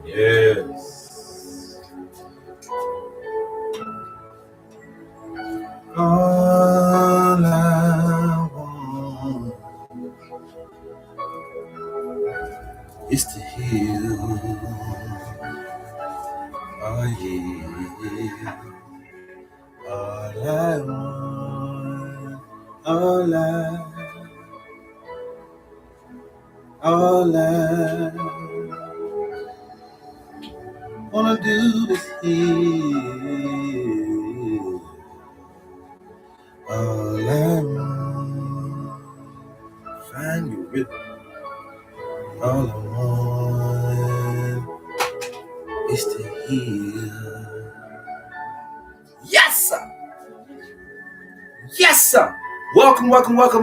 Yes. All I want is to heal. Oh yeah. All I want, all I wanna do is heal. All I want, find your rhythm. All I want is to heal. Yes, sir. Yes, sir. Welcome,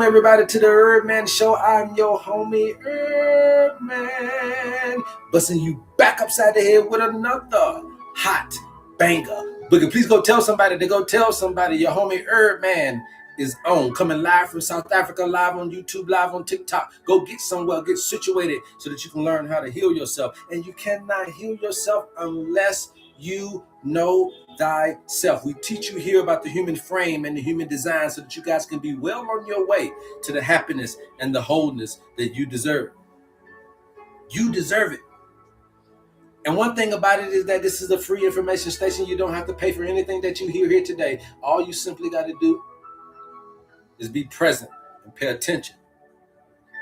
everybody, to the HerbMan Show. I'm your homie, HerbMan, busting you back upside the head with another hot banger. Boogie, please go tell somebody your homie HerbMan is on, coming live from South Africa, live on YouTube, live on TikTok. Go get somewhere, get situated so that you can learn how to heal yourself. And you cannot heal yourself unless you know thyself. We teach you here about the human frame and the human design so that you guys can be well on your way to the happiness and the wholeness that you deserve. You deserve it. And one thing about it is that this is a free information station. You don't have to pay for anything that you hear here today. All you simply got to do is be present and pay attention.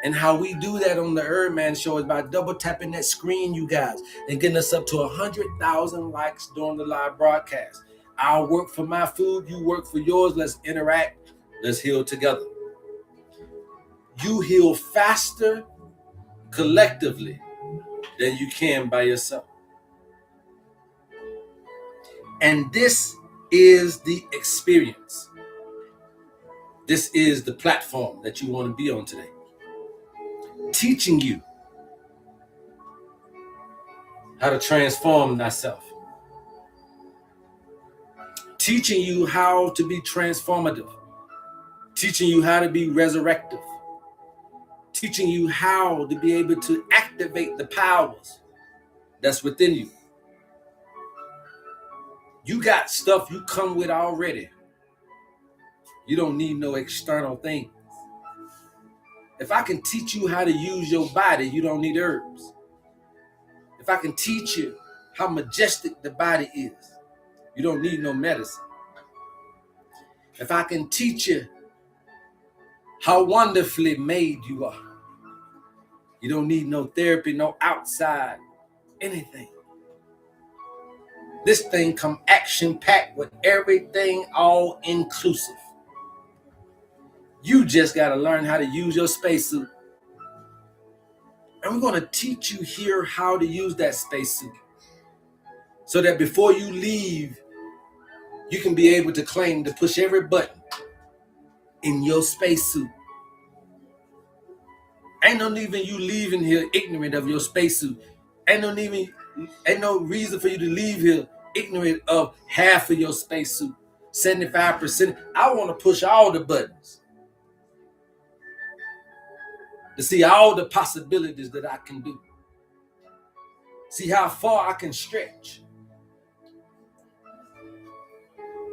And how we do that on the HerbMan Show is by double tapping that screen, you guys, and getting us up to 100,000 likes during the live broadcast. I'll work for my food, you work for yours. Let's interact. Let's heal together. You heal faster collectively than you can by yourself. And this is the experience. This is the platform that you want to be on today. Teaching you how to transform thyself. Teaching you how to be transformative. Teaching you how to be resurrective. Teaching you how to be able to activate the powers that's within you. You got stuff you come with already. You don't need no external thing. If I can teach you how to use your body, you don't need herbs. If I can teach you how majestic the body is, you don't need no medicine. If I can teach you how wonderfully made you are, you don't need no therapy, no outside, anything. This thing come action-packed with everything all inclusive. You just got to learn how to use your spacesuit. And we're going to teach you here how to use that spacesuit so that before you leave, you can be able to claim to push every button in your spacesuit. Ain't no even you leaving here ignorant of your spacesuit. Ain't no reason for you to leave here ignorant of half of your spacesuit, 75%. I want to push all the buttons. to see all the possibilities that I can do. See how far I can stretch,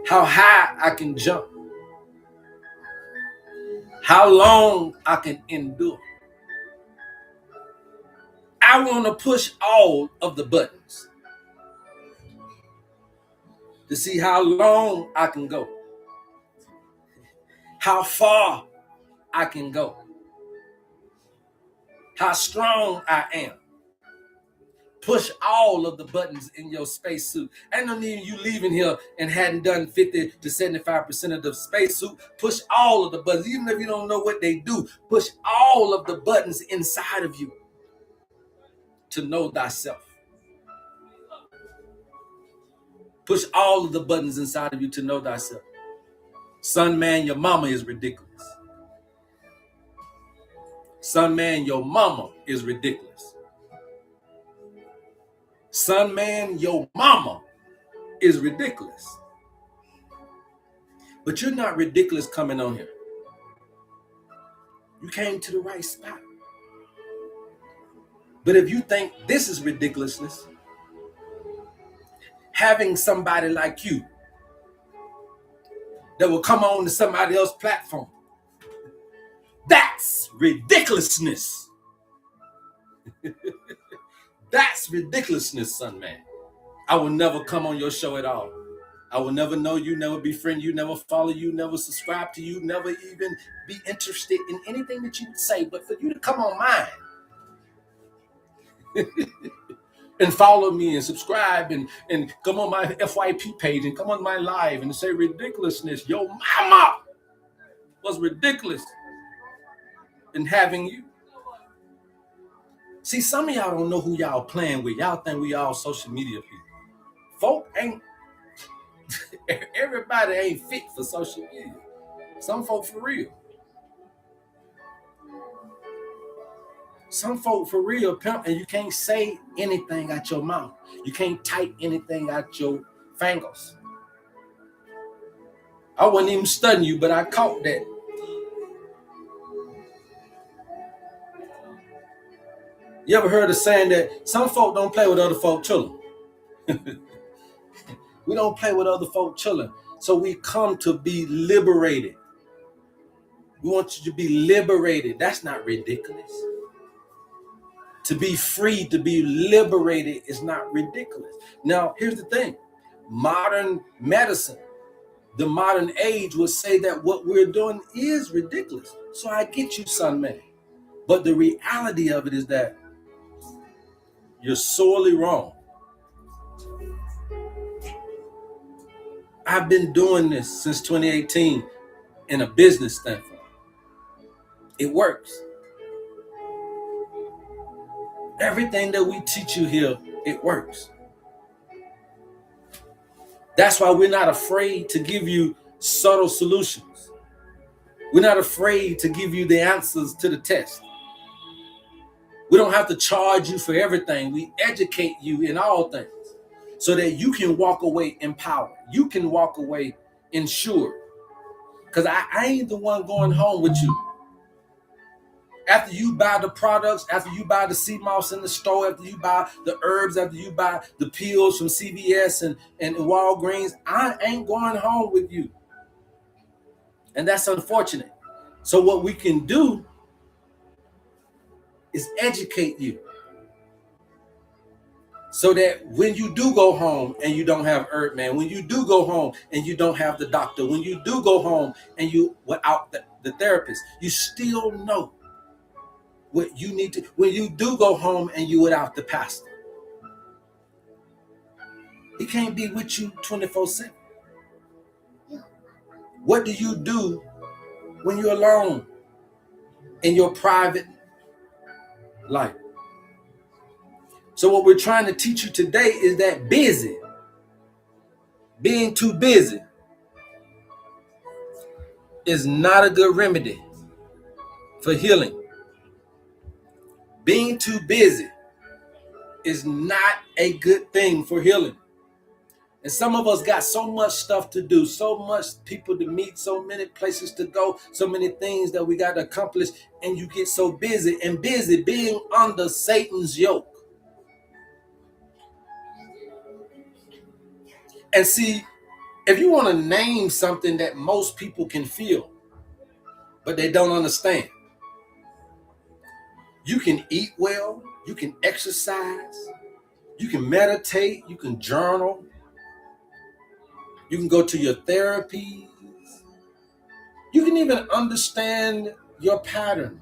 how high I can jump, how long I can endure. I want to push all of the buttons to see how long I can go, how far I can go, how strong I am. Push all of the buttons in your spacesuit. Ain't no need you leaving here and hadn't done 50 to 75% of the spacesuit. Push all of the buttons, even if you don't know what they do. Push all of the buttons inside of you to know thyself. Push all of the buttons inside of you to know thyself. Son, man, your mama is ridiculous. Son, man, your mama is ridiculous. Son, man, your mama is ridiculous. But you're not ridiculous coming on here. You came to the right spot. But if you think this is ridiculousness, having somebody like you that will come on to somebody else's platform, that's ridiculousness. That's ridiculousness, son, man. I will never come on your show at all. I will never know you, never befriend you, never follow you, never subscribe to you, never even be interested in anything that you would say. But for you to come on mine and follow me and subscribe and come on my FYP page and come on my live and say ridiculousness, your mama was ridiculous in having you. See, some of y'all don't know who y'all playing with. Y'all think we all social media people. Folk ain't, everybody ain't fit for social media. Some folk for real. Some folk for real, pimp, and you can't say anything out your mouth. You can't type anything out your fingers. I wasn't even studying you, but I caught that. You ever heard of saying that some folk don't play with other folk children? We don't play with other folk children. So we come to be liberated. We want you to be liberated. That's not ridiculous. To be free, to be liberated is not ridiculous. Now, here's the thing. Modern medicine, the modern age would say that what we're doing is ridiculous. So I get you, son, man. But the reality of it is that you're sorely wrong. I've been doing this since 2018 in a business standpoint. It works. Everything that we teach you here, it works. That's why we're not afraid to give you subtle solutions. We're not afraid to give you the answers to the test. We don't have to charge you for everything. We educate you in all things so that you can walk away empowered. You can walk away insured. Because I ain't the one going home with you. After you buy the products, after you buy the sea moss in the store, after you buy the herbs, after you buy the pills from CVS and Walgreens, I ain't going home with you. And that's unfortunate. So what we can do is educate you so that when you do go home and you don't have HerbMan, when you do go home and you don't have the doctor, when you do go home and you without the therapist, you still know what you need to. When you do go home and you without the pastor, he can't be with you 24/7. What do you do when you're alone in your private life? So what we're trying to teach you today is that being too busy is not a good remedy for healing. Being too busy is not a good thing for healing. And some of us got so much stuff to do, so much people to meet, so many places to go, so many things that we got to accomplish. And you get so busy being under Satan's yoke. And see, if you want to name something that most people can feel, but they don't understand, you can eat well, you can exercise, you can meditate, you can journal, you can go to your therapies, you can even understand your patterns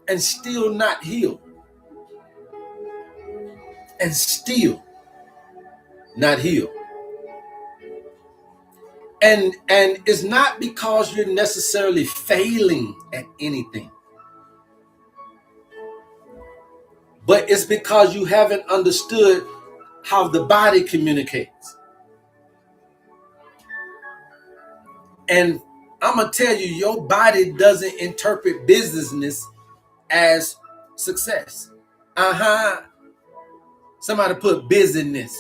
and still not heal. And still not heal. And it's not because you're necessarily failing at anything, but it's because you haven't understood how the body communicates. And I'm going to tell you, your body doesn't interpret business as success. Somebody put business.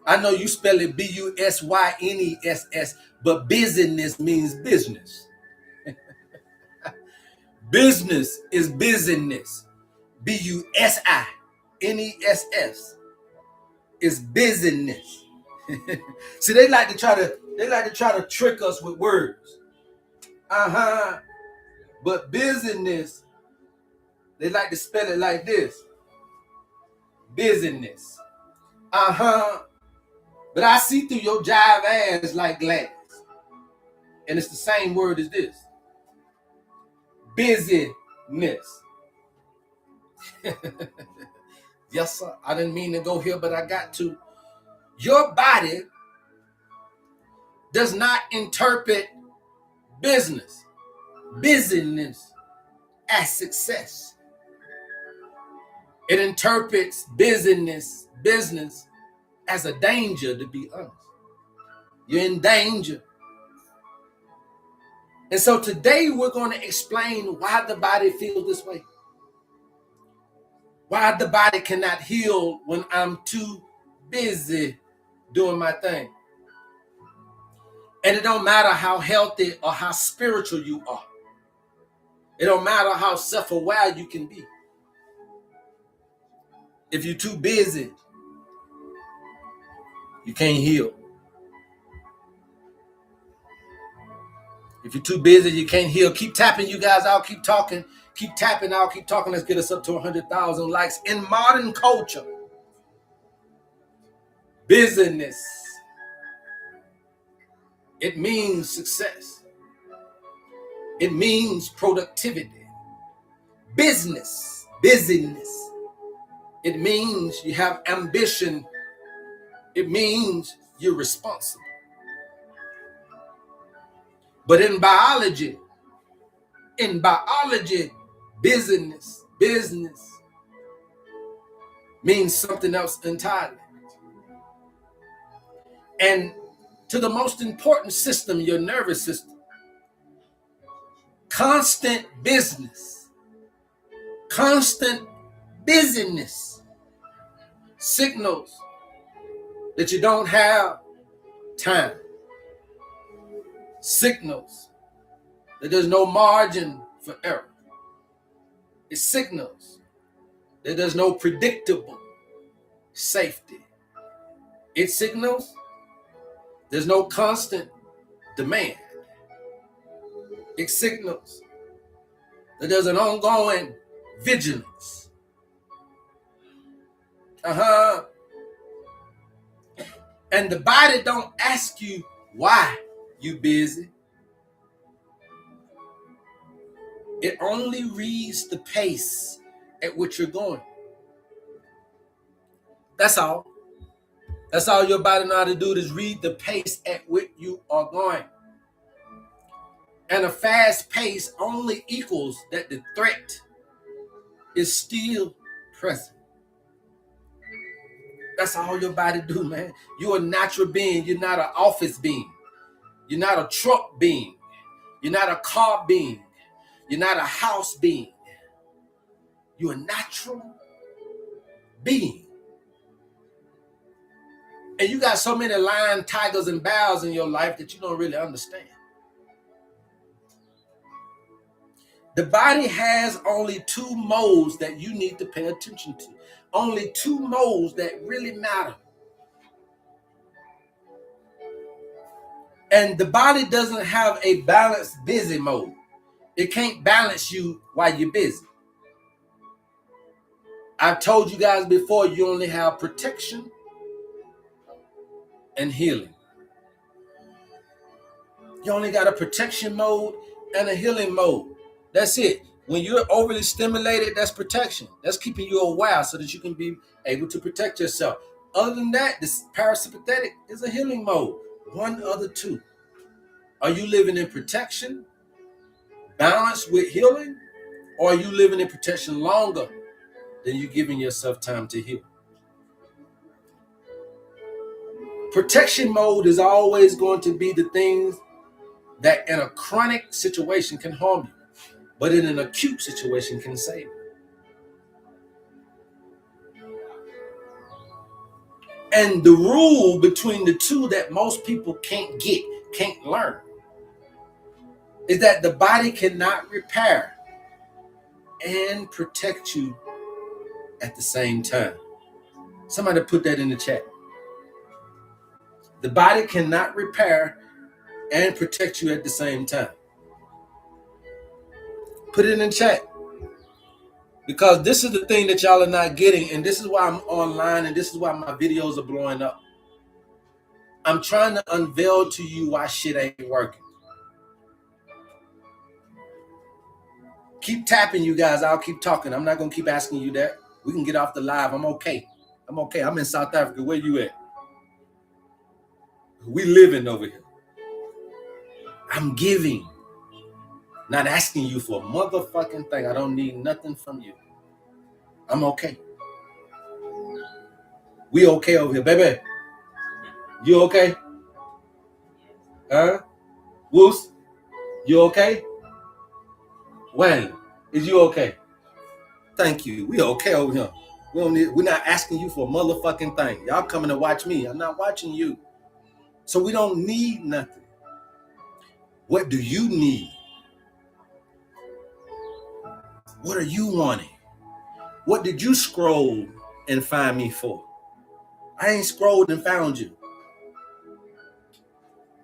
I know you spell it BUSYNESS, but business means business. Business is business. BUSINESS is business. See, they like to try to trick us with words. But business, they like to spell it like this. Business. But I see through your jive ass like glass. And it's the same word as this. Busyness. Yes, sir. I didn't mean to go here, but I got to. Your body does not interpret business as success. It interprets business as a danger, to be honest. You're in danger. And so today we're going to explain why the body feels this way. Why the body cannot heal when I'm too busy doing my thing. And it don't matter how healthy or how spiritual you are. It don't matter how self-aware you can be. If you're too busy, you can't heal. If you're too busy, you can't heal. Keep tapping, you guys. I'll keep talking. Keep tapping. I'll keep talking. Let's get us up to 100,000 likes. In modern culture, business, it means success. It means productivity. Business. It means you have ambition. It means you're responsible. But in biology, business means something else entirely. And to the most important system, your nervous system, constant busyness signals that you don't have time. Signals that there's no margin for error. It signals that there's no predictable safety. It signals there's no constant demand. It signals that there's an ongoing vigilance. And the body don't ask you why you busy. It only reads the pace at which you're going. That's all. That's all your body know how to do, is read the pace at which you are going. And a fast pace only equals that the threat is still present. That's all your body do, man. You're a natural being. You're not an office being. You're not a truck being. You're not a car being. You're not a house being. You're a natural being. And you got so many lions, tigers, and bears in your life that you don't really understand. The body has only 2 modes that you need to pay attention to. Only 2 modes that really matter. And the body doesn't have a balanced busy mode. It can't balance you while you're busy. I've told you guys before, you only have protection and healing. You only got a protection mode and a healing mode. That's it. When you're overly stimulated, that's protection. That's keeping you aware so that you can be able to protect yourself. Other than that, this parasympathetic is a healing mode. One of the 2. Are you living in protection, balanced with healing, or are you living in protection longer than you giving yourself time to heal? Protection mode is always going to be the things that in a chronic situation can harm you, but in an acute situation can save you. And the rule between the 2 that most people can't learn, is that the body cannot repair and protect you at the same time. Somebody put that in the chat. The body cannot repair and protect you at the same time. Put it in the chat. Because this is the thing that y'all are not getting, and this is why I'm online, and this is why my videos are blowing up. I'm trying to unveil to you why shit ain't working. Keep tapping, you guys. I'll keep talking. I'm not going to keep asking you that. We can get off the live. I'm okay. I'm in South Africa. Where you at? We living over here. I'm giving. Not asking you for a motherfucking thing. I don't need nothing from you. I'm okay. We okay over here, baby. You okay? Huh? Woos? You okay? When? Is you okay? Thank you. We okay over here. We're not asking you for a motherfucking thing. Y'all coming to watch me. I'm not watching you. So we don't need nothing. What do you need? What are you wanting? What did you scroll and find me for? I ain't scrolled and found you.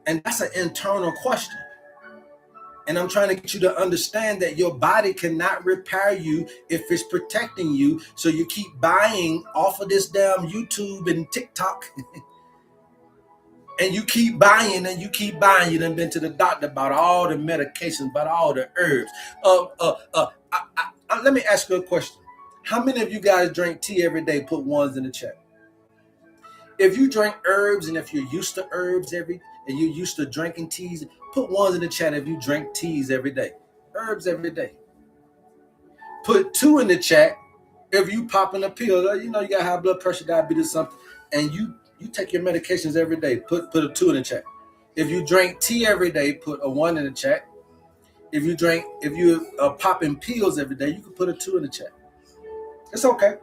And that's an internal question. And I'm trying to get you to understand that your body cannot repair you if it's protecting you. So you keep buying off of this damn YouTube and TikTok. And you keep buying and you keep buying. You done been to the doctor about all the medications, about all the herbs. Let me ask you a question. How many of you guys drink tea every day? Put ones in the chat. If you drink herbs and if you're used to herbs and you're used to drinking teas, put ones in the chat if you drink teas every day. Herbs every day. Put 2 in the chat if you popping a pill. You know you got high blood pressure, diabetes, something, and you take your medications every day. Put a 2 in the chat. If you drink tea every day, put a 1 in the chat. If you are popping pills every day, you can put a 2 in the chat. It's okay.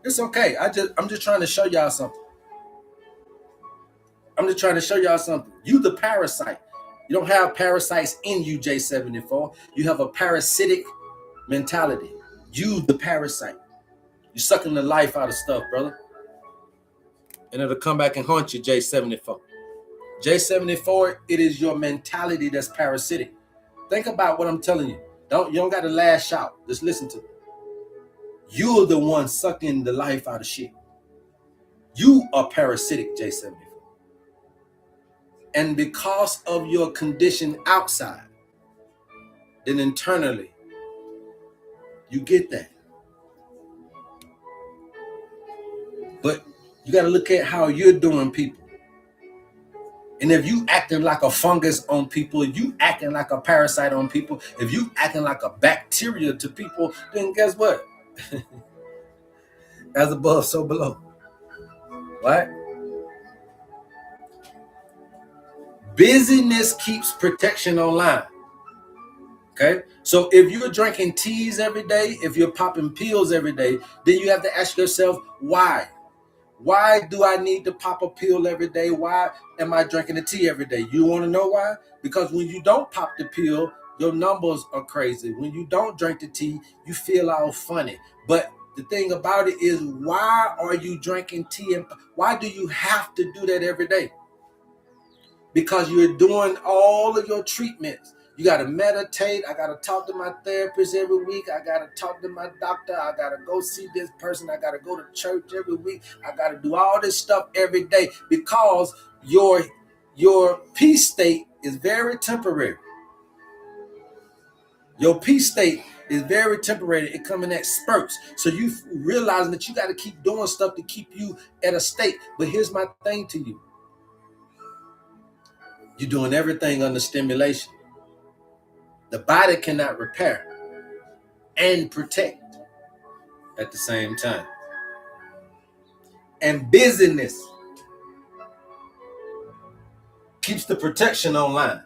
It's okay. I'm just trying to show y'all something. You the parasite. You don't have parasites in you, J74. You have a parasitic mentality. You the parasite. You're sucking the life out of stuff, brother. And it'll come back and haunt you, J74. J74, it is your mentality that's parasitic. Think about what I'm telling you. You don't got to lash out. Just listen to me. You're the one sucking the life out of shit. You are parasitic, J74. And because of your condition outside, then internally, you get that. But you got to look at how you're doing people. And if you acting like a fungus on people, you acting like a parasite on people, if you acting like a bacteria to people, then guess what? As above, so below. Right? Busyness keeps protection online. Okay? So if you're drinking teas every day, if you're popping pills every day, then you have to ask yourself, why? Why do I need to pop a pill every day? Why am I drinking the tea every day? You want to know why? Because when you don't pop the pill, your numbers are crazy. When you don't drink the tea, you feel all funny. But the thing about it is, why are you drinking tea? And why do you have to do that every day? Because you're doing all of your treatments. You got to meditate. I got to talk to my therapist every week. I got to talk to my doctor. I got to go see this person. I got to go to church every week. I got to do all this stuff every day because your peace state is very temporary. Your peace state is very temporary. It comes in at spurts. So you realizing that you got to keep doing stuff to keep you at a state. But here's my thing to you. You're doing everything under stimulation. The body cannot repair and protect at the same time. And busyness keeps the protection online.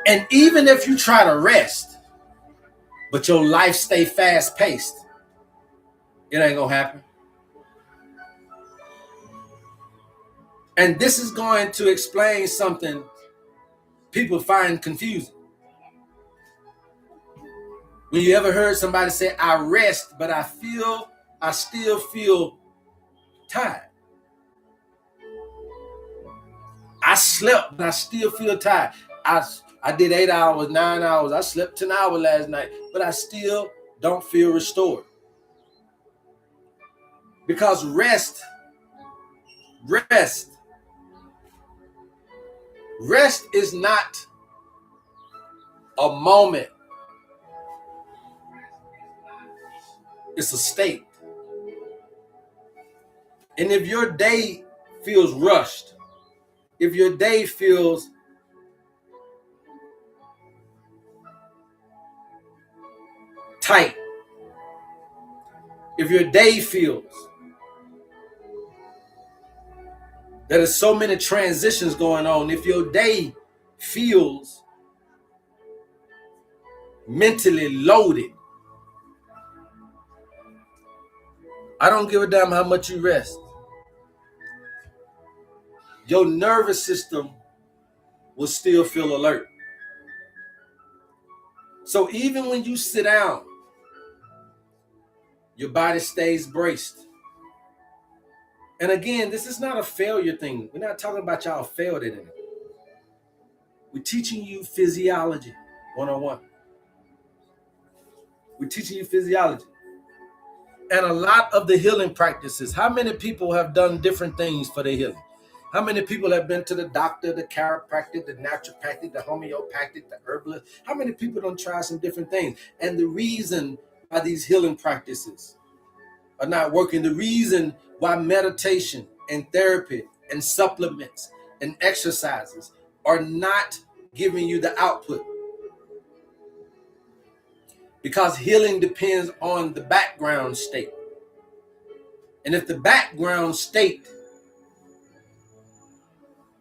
And even if you try to rest, but your life stay fast-paced, it ain't gonna happen. And this is going to explain something people find confusing. When you ever heard somebody say, I rest, but I still feel tired. I slept, but I still feel tired. I did 8 hours, 9 hours. I slept 10 hours last night, but I still don't feel restored. Because rest is not a moment. It's a state. And if your day feels rushed, if your day feels tight, if your day feels that there's so many transitions going on, if your day feels mentally loaded, I don't give a damn how much you rest. Your nervous system will still feel alert. So even when you sit down, your body stays braced. And again, this is not a failure thing. We're not talking about y'all failed at anything. We're teaching you physiology 101. We're teaching you physiology. And a lot of the healing practices, how many people have done different things for their healing? How many people have been to the doctor, the chiropractic, the naturopathic, the homeopathic, the herbalist? How many people don't try some different things? And the reason why these healing practices are not working, the reason why meditation and therapy and supplements and exercises are not giving you the output. Because healing depends on the background state. And if the background state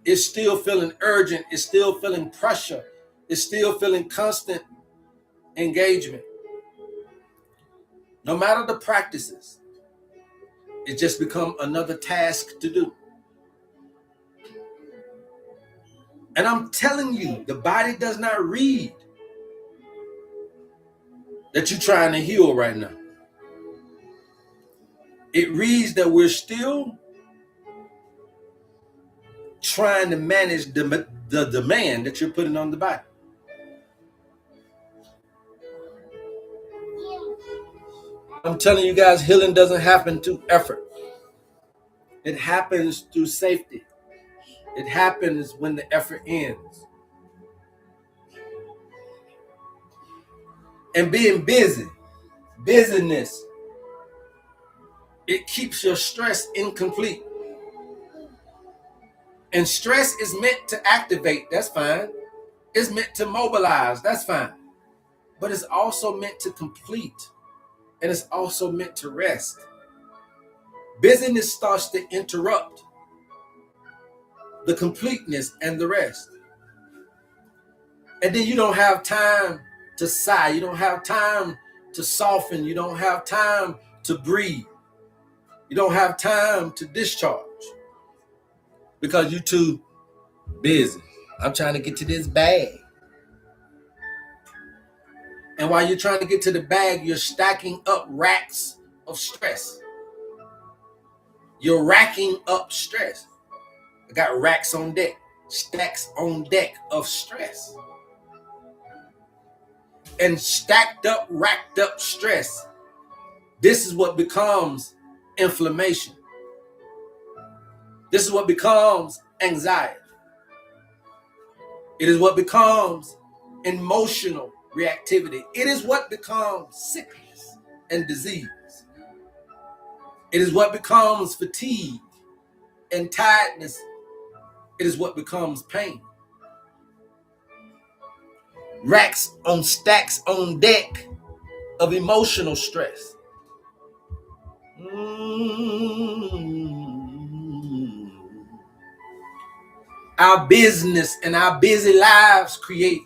is still feeling urgent, is still feeling pressure, is still feeling constant engagement, no matter the practices, it just become another task to do. And I'm telling you, the body does not read that you're trying to heal right now. It reads that we're still trying to manage the demand that you're putting on the body. I'm telling you guys, healing doesn't happen through effort. It happens through safety. It happens when the effort ends. And being busyness, it keeps your stress incomplete. And stress is meant to activate, that's fine. It's meant to mobilize, that's fine. But it's also meant to complete. And it's also meant to rest. Busyness starts to interrupt the completeness and the rest. And then you don't have time to sigh. You don't have time to soften. You don't have time to breathe. You don't have time to discharge because you're too busy. I'm trying to get to this bag. And while you're trying to get to the bag, you're stacking up racks of stress. You're racking up stress. I got racks on deck, stacks on deck of stress. And stacked up, racked up stress, this is what becomes inflammation. This is what becomes anxiety. It is what becomes emotional reactivity. It is what becomes sickness and disease. It is what becomes fatigue and tiredness. It is what becomes pain. Racks on stacks on deck of emotional stress. Our business and our busy lives create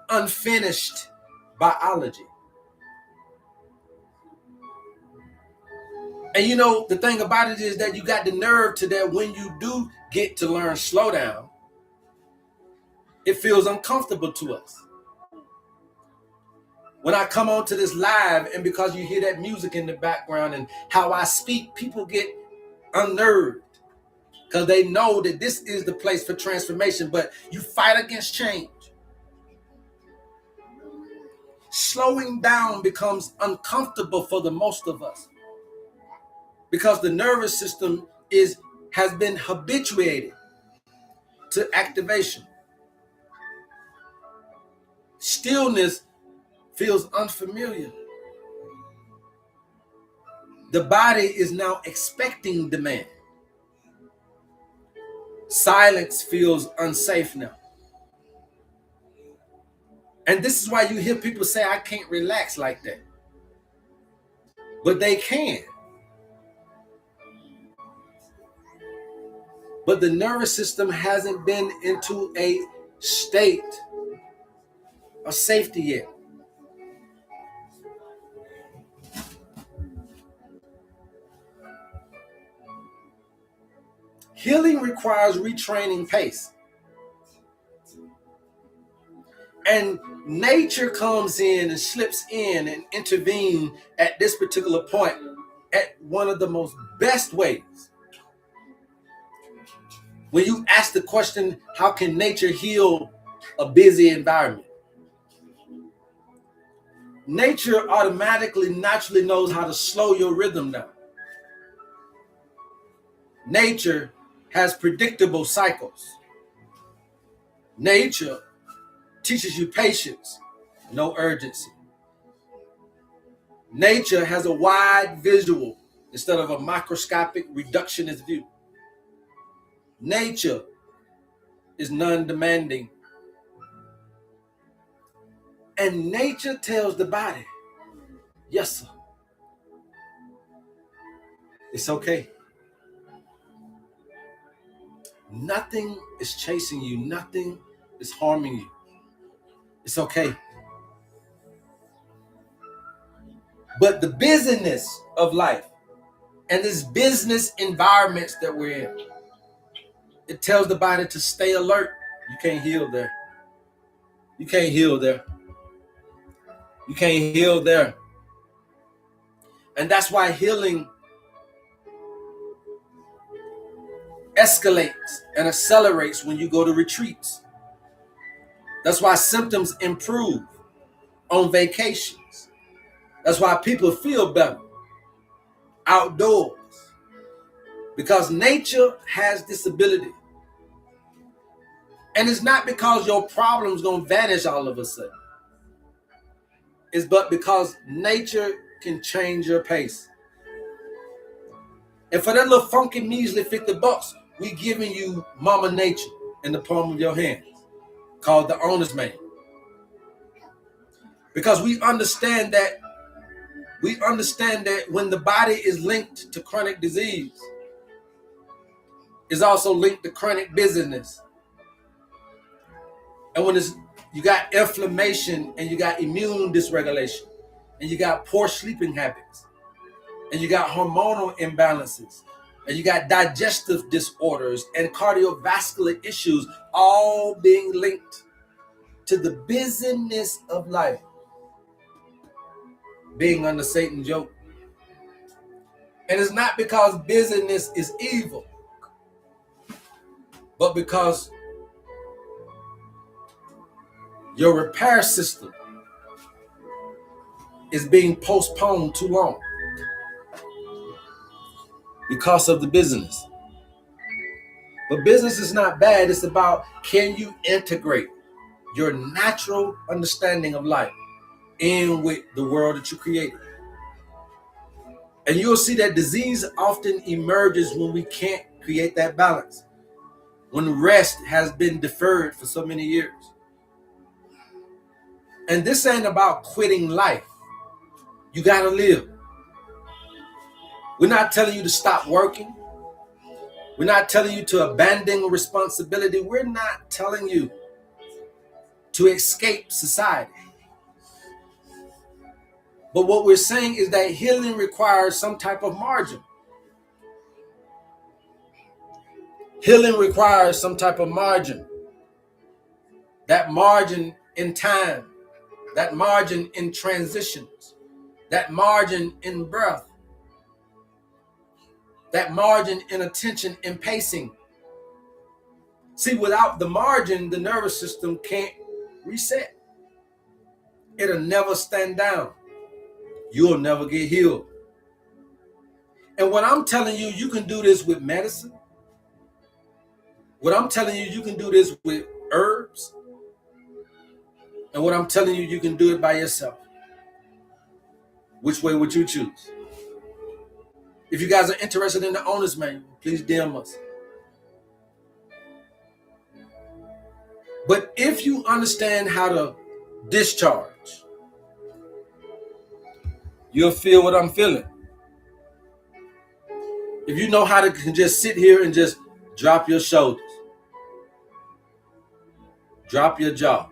unfinished biology. And you know, the thing about it is that you got the nerve to that when you do get to learn slow down, it feels uncomfortable to us. When I come onto this live, and because you hear that music in the background and how I speak, people get unnerved because they know that this is the place for transformation, but you fight against change. Slowing down becomes uncomfortable for the most of us because the nervous system has been habituated to activation. Stillness feels unfamiliar. The body is now expecting demand. Silence feels unsafe now. And this is why you hear people say, I can't relax like that. But they can. But the nervous system hasn't been into a state of safety yet. Healing requires retraining pace. And nature comes in and slips in and intervenes at this particular point at one of the most best ways. When you ask the question, how can nature heal a busy environment? Nature automatically, naturally knows how to slow your rhythm down. Nature has predictable cycles. Nature teaches you patience, no urgency. Nature has a wide visual instead of a microscopic reductionist view. Nature is non-demanding. And nature tells the body, yes, sir, it's okay. Nothing is chasing you. Nothing is harming you. It's okay. But the busyness of life and this business environments that we're in, it tells the body to stay alert. You can't heal there. You can't heal there. You can't heal there. And that's why healing escalates and accelerates when you go to retreats. That's why symptoms improve on vacations. That's why people feel better outdoors. Because nature has this ability. And it's not because your problem's going to vanish all of a sudden. It's but because nature can change your pace. And for that little funky measly $50, we giving you Mama Nature in the palm of your hands, called the owner's manual. Because we understand that when the body is linked to chronic disease, it's also linked to chronic busyness. And when you got inflammation and you got immune dysregulation, and you got poor sleeping habits, and you got hormonal imbalances, and you got digestive disorders and cardiovascular issues, all being linked to the busyness of life being under Satan's yoke. And it's not because busyness is evil, but because your repair system is being postponed too long because of the business. But business is not bad. It's about, can you integrate your natural understanding of life in with the world that you created? And you'll see that disease often emerges when we can't create that balance, when rest has been deferred for so many years. And this ain't about quitting life. You gotta live. We're not telling you to stop working. We're not telling you to abandon responsibility. We're not telling you to escape society. But what we're saying is that healing requires some type of margin. Healing requires some type of margin. That margin in time, that margin in transitions, that margin in breath, that margin in attention and pacing. See, without the margin, the nervous system can't reset. It'll never stand down. You'll never get healed. And what I'm telling you, you can do this with medicine. What I'm telling you, you can do this with herbs. And what I'm telling you, you can do it by yourself. Which way would you choose? If you guys are interested in the owner's manual, please DM us. But if you understand how to discharge, you'll feel what I'm feeling. If you know how to just sit here and just drop your shoulders, drop your jaw.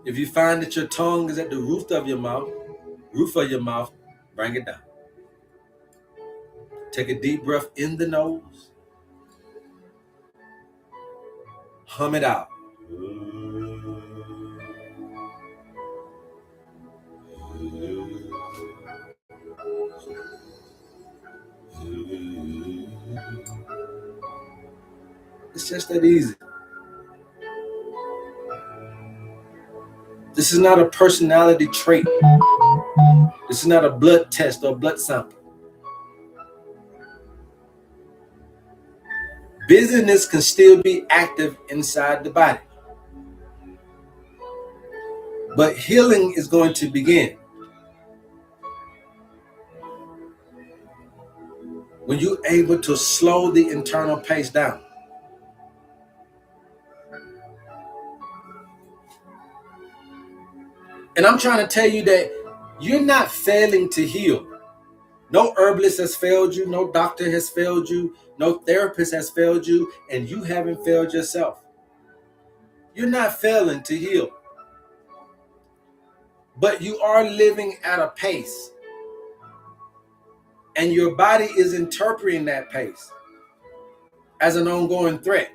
If you find that your tongue is at the roof of your mouth, bring it down. Take a deep breath in the nose. Hum it out. It's just that easy. This is not a personality trait. This is not a blood test or blood sample. Busyness can still be active inside the body. But healing is going to begin when you're able to slow the internal pace down. And I'm trying to tell you that you're not failing to heal. No herbalist has failed you. No doctor has failed you. No therapist has failed you. And you haven't failed yourself. You're not failing to heal. But you are living at a pace. And your body is interpreting that pace as an ongoing threat.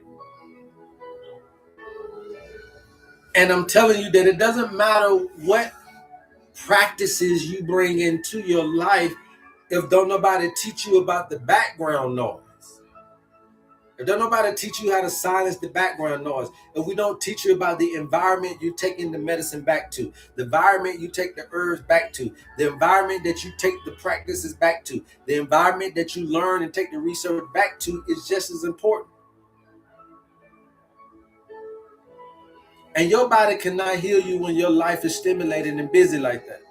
And I'm telling you that it doesn't matter what practices you bring into your life if don't nobody teach you about the background noise. If don't nobody teach you how to silence the background noise. If we don't teach you about the environment you taking the medicine back to, the environment you take the herbs back to, the environment that you take the practices back to, the environment that you learn and take the research back to is just as important. And your body cannot heal you when your life is stimulated and busy like that.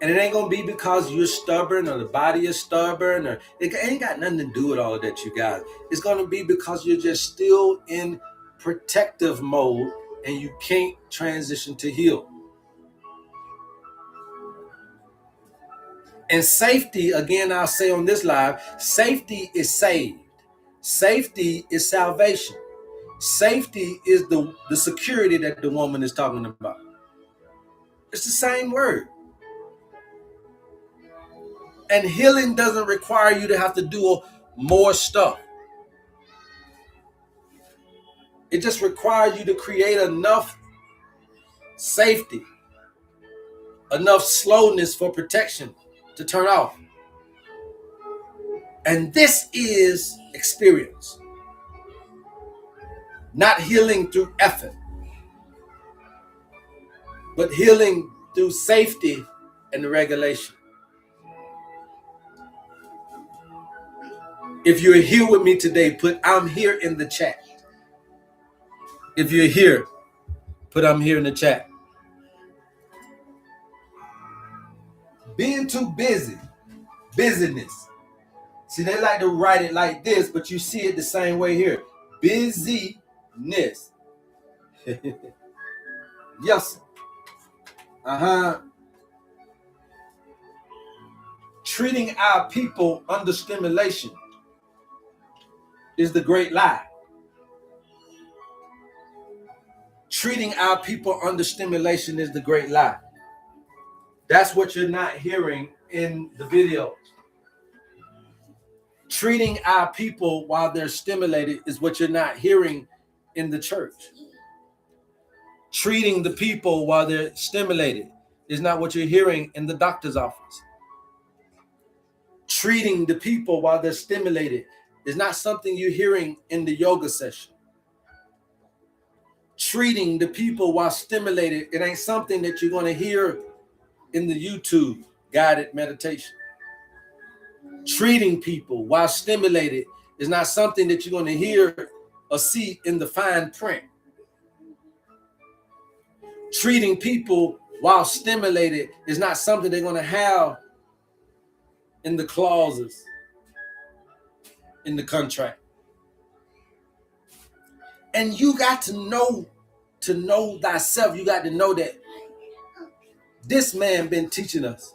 And it ain't going to be because you're stubborn or the body is stubborn, or it ain't got nothing to do with all of that, you guys. It's going to be because you're just still in protective mode and you can't transition to heal. And safety, again, I'll say on this live, safety is saved. Safety is salvation. Safety is the security that the woman is talking about. It's the same word. And healing doesn't require you to have to do more stuff. It just requires you to create enough safety, enough slowness for protection to turn off. And this is experience. Not healing through effort, but healing through safety and regulation. If you're here with me today, put "I'm here" in the chat. If you're here, put "I'm here" in the chat. Being too busy, busyness. See, they like to write it like this, but you see it the same way here. Busyness. Yes. Treating our people under stimulation is the great lie. Treating our people under stimulation is the great lie. That's what you're not hearing in the video. Treating our people while they're stimulated is what you're not hearing in the church. Treating the people while they're stimulated is not what you're hearing in the doctor's office. Treating the people while they're stimulated is not something you're hearing in the yoga session. Treating the people while stimulated, it ain't something that you're going to hear in the YouTube guided meditation. Treating people while stimulated is not something that you're going to hear or see in the fine print. Treating people while stimulated is not something they're going to have in the clauses in the contract. And you got to know thyself. You got to know that this man been teaching us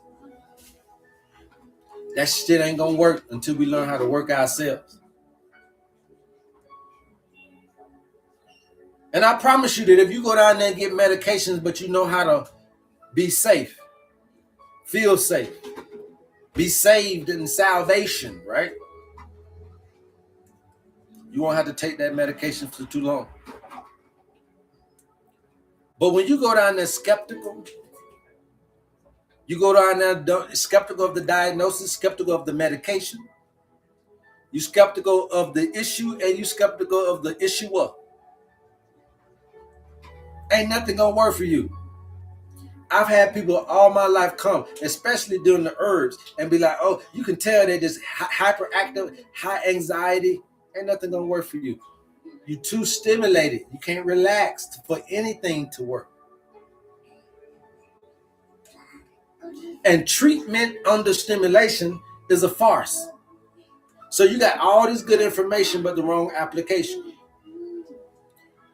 that shit ain't gonna work until we learn how to work ourselves. And I promise you that if you go down there and get medications, but you know how to be safe, feel safe, be saved in salvation, right? You won't have to take that medication for too long. But when you go down there skeptical, you go down there skeptical of the diagnosis, skeptical of the medication, you skeptical of the issue, and you skeptical of the issuer. Ain't nothing gonna work for you. I've had people all my life come, especially during the herbs, and be like, oh, you can tell they're just hyperactive, high anxiety. Ain't nothing gonna work for you. You're too stimulated. You can't relax for anything to work. And treatment under stimulation is a farce. So you got all this good information, but the wrong application.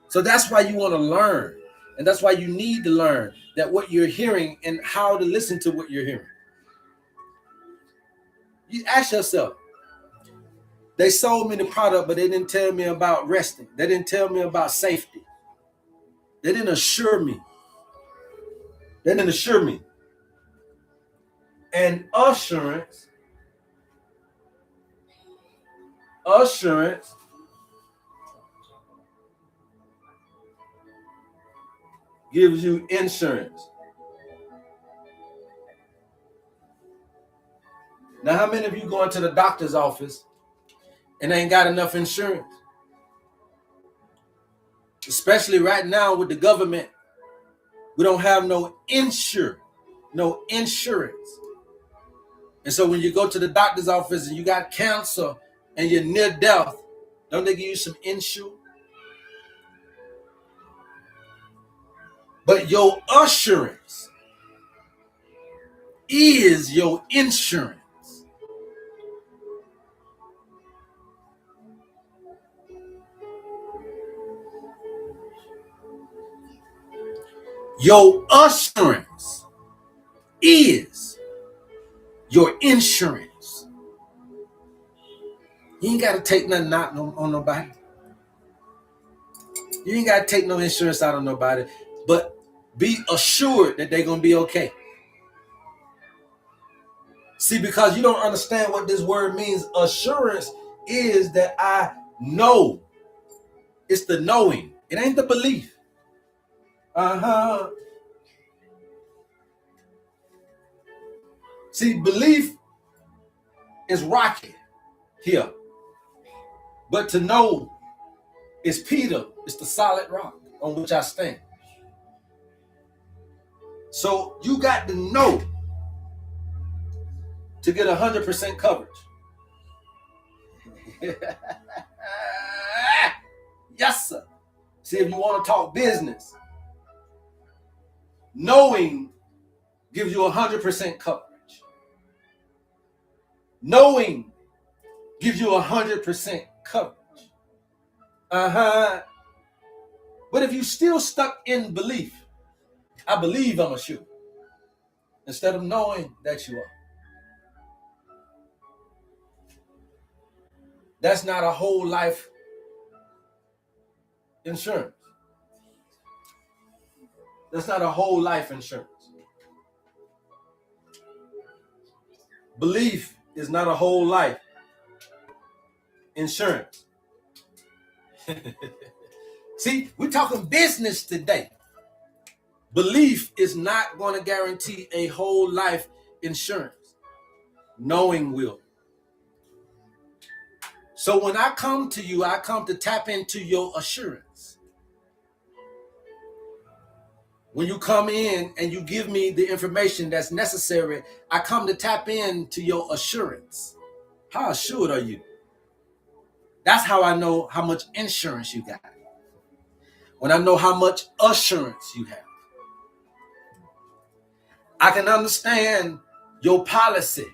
So that's why you want to learn. And that's why you need to learn that what you're hearing and how to listen to what you're hearing. You ask yourself, they sold me the product, but they didn't tell me about resting. They didn't tell me about safety. They didn't assure me. And assurance gives you insurance. Now, how many of you going to the doctor's office and ain't got enough insurance? Especially right now with the government, we don't have no insurance. And so when you go to the doctor's office and you got cancer and you're near death, don't they give you some insurance? But your assurance is your insurance. Your assurance is your insurance. You ain't got to take nothing out on nobody. You ain't got to take no insurance out of nobody, but be assured that they're going to be okay. See, because you don't understand what this word means. Assurance is that I know. It's the knowing. It ain't the belief. See, belief is rocky here. But to know is Peter. It's the solid rock on which I stand. So you got to know to get 100% coverage. Yes, sir. See, if you want to talk business, knowing gives you 100% coverage. Knowing gives you 100% coverage. But if you still stuck in belief, I believe I'm a shoe, instead of knowing that you are. That's not a whole life insurance. That's not a whole life insurance. Belief is not a whole life insurance. See, we're talking business today. Belief is not going to guarantee a whole life insurance. Knowing will. So when I come to you, I come to tap into your assurance. When you come in and you give me the information that's necessary, I come to tap into your assurance. How assured are you? That's how I know how much insurance you got. When I know how much assurance you have. I can understand your policy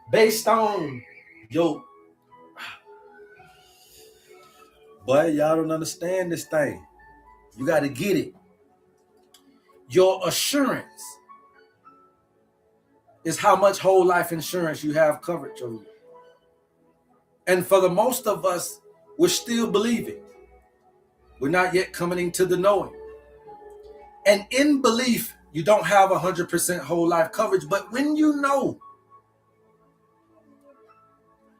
based on your... Boy, y'all don't understand this thing. You got to get it. Your assurance is how much whole life insurance you have coverage over. And for the most of us, we're still believing. We're not yet coming into the knowing. And in belief, you don't have 100% whole life coverage. But when you know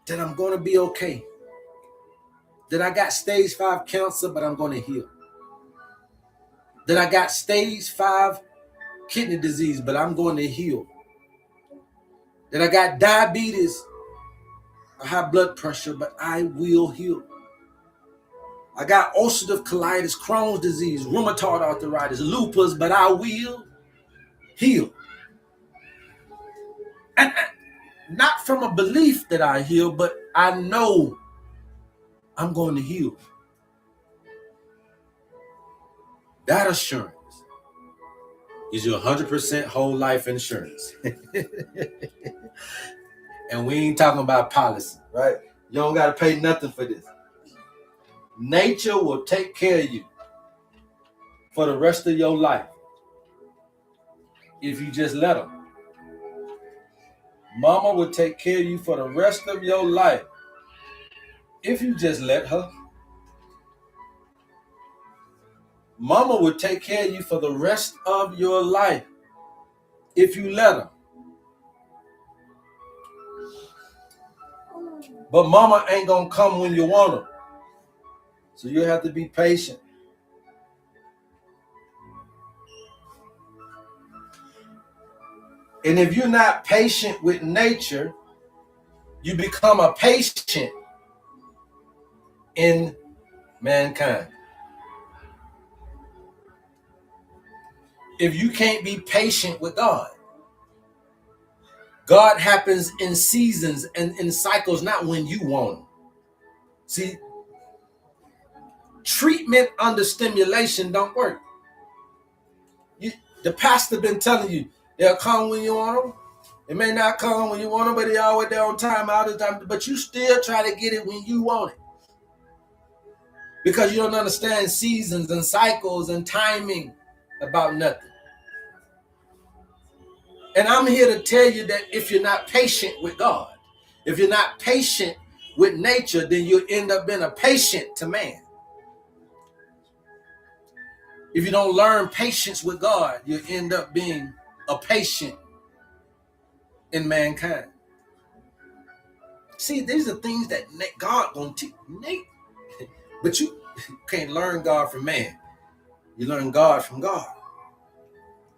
that I'm going to be okay, that I got stage 5 cancer, but I'm going to heal. That I got stage 5 kidney disease, but I'm going to heal. That I got diabetes, or high blood pressure, but I will heal. I got ulcerative colitis, Crohn's disease, rheumatoid arthritis, lupus, but I will heal. And not from a belief that I heal, but I know I'm going to heal. That assurance gives you 100% whole life insurance. And we ain't talking about policy, right? You don't got to pay nothing for this. Nature will take care of you for the rest of your life if you just let them. Mama will take care of you for the rest of your life if you just let her. Mama will take care of you for the rest of your life if you let her. But mama ain't gonna come when you want her. So you have to be patient. And if you're not patient with nature, you become a patient in mankind. If you can't be patient with God, God happens in seasons and in cycles, not when you want him. See, treatment under stimulation don't work. The pastor been telling you, they'll come when you want them. It may not come when you want them, but they always there on time, all the time. But you still try to get it when you want it. Because you don't understand seasons and cycles and timing about nothing. And I'm here to tell you that if you're not patient with God, if you're not patient with nature, then you'll end up being a patient to man. If you don't learn patience with God, you end up being a patient in mankind. See, these are things that God gonna teach. But you can't learn God from man. You learn God from God.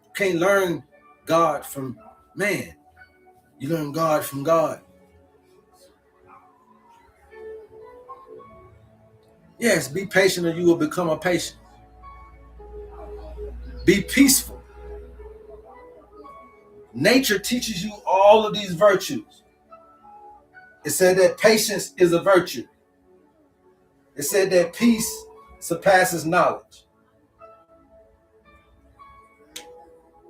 You can't learn God from man. You learn God from God. Yes, be patient or you will become a patient. Be peaceful. Nature teaches you all of these virtues. It said that patience is a virtue. It said that peace surpasses knowledge.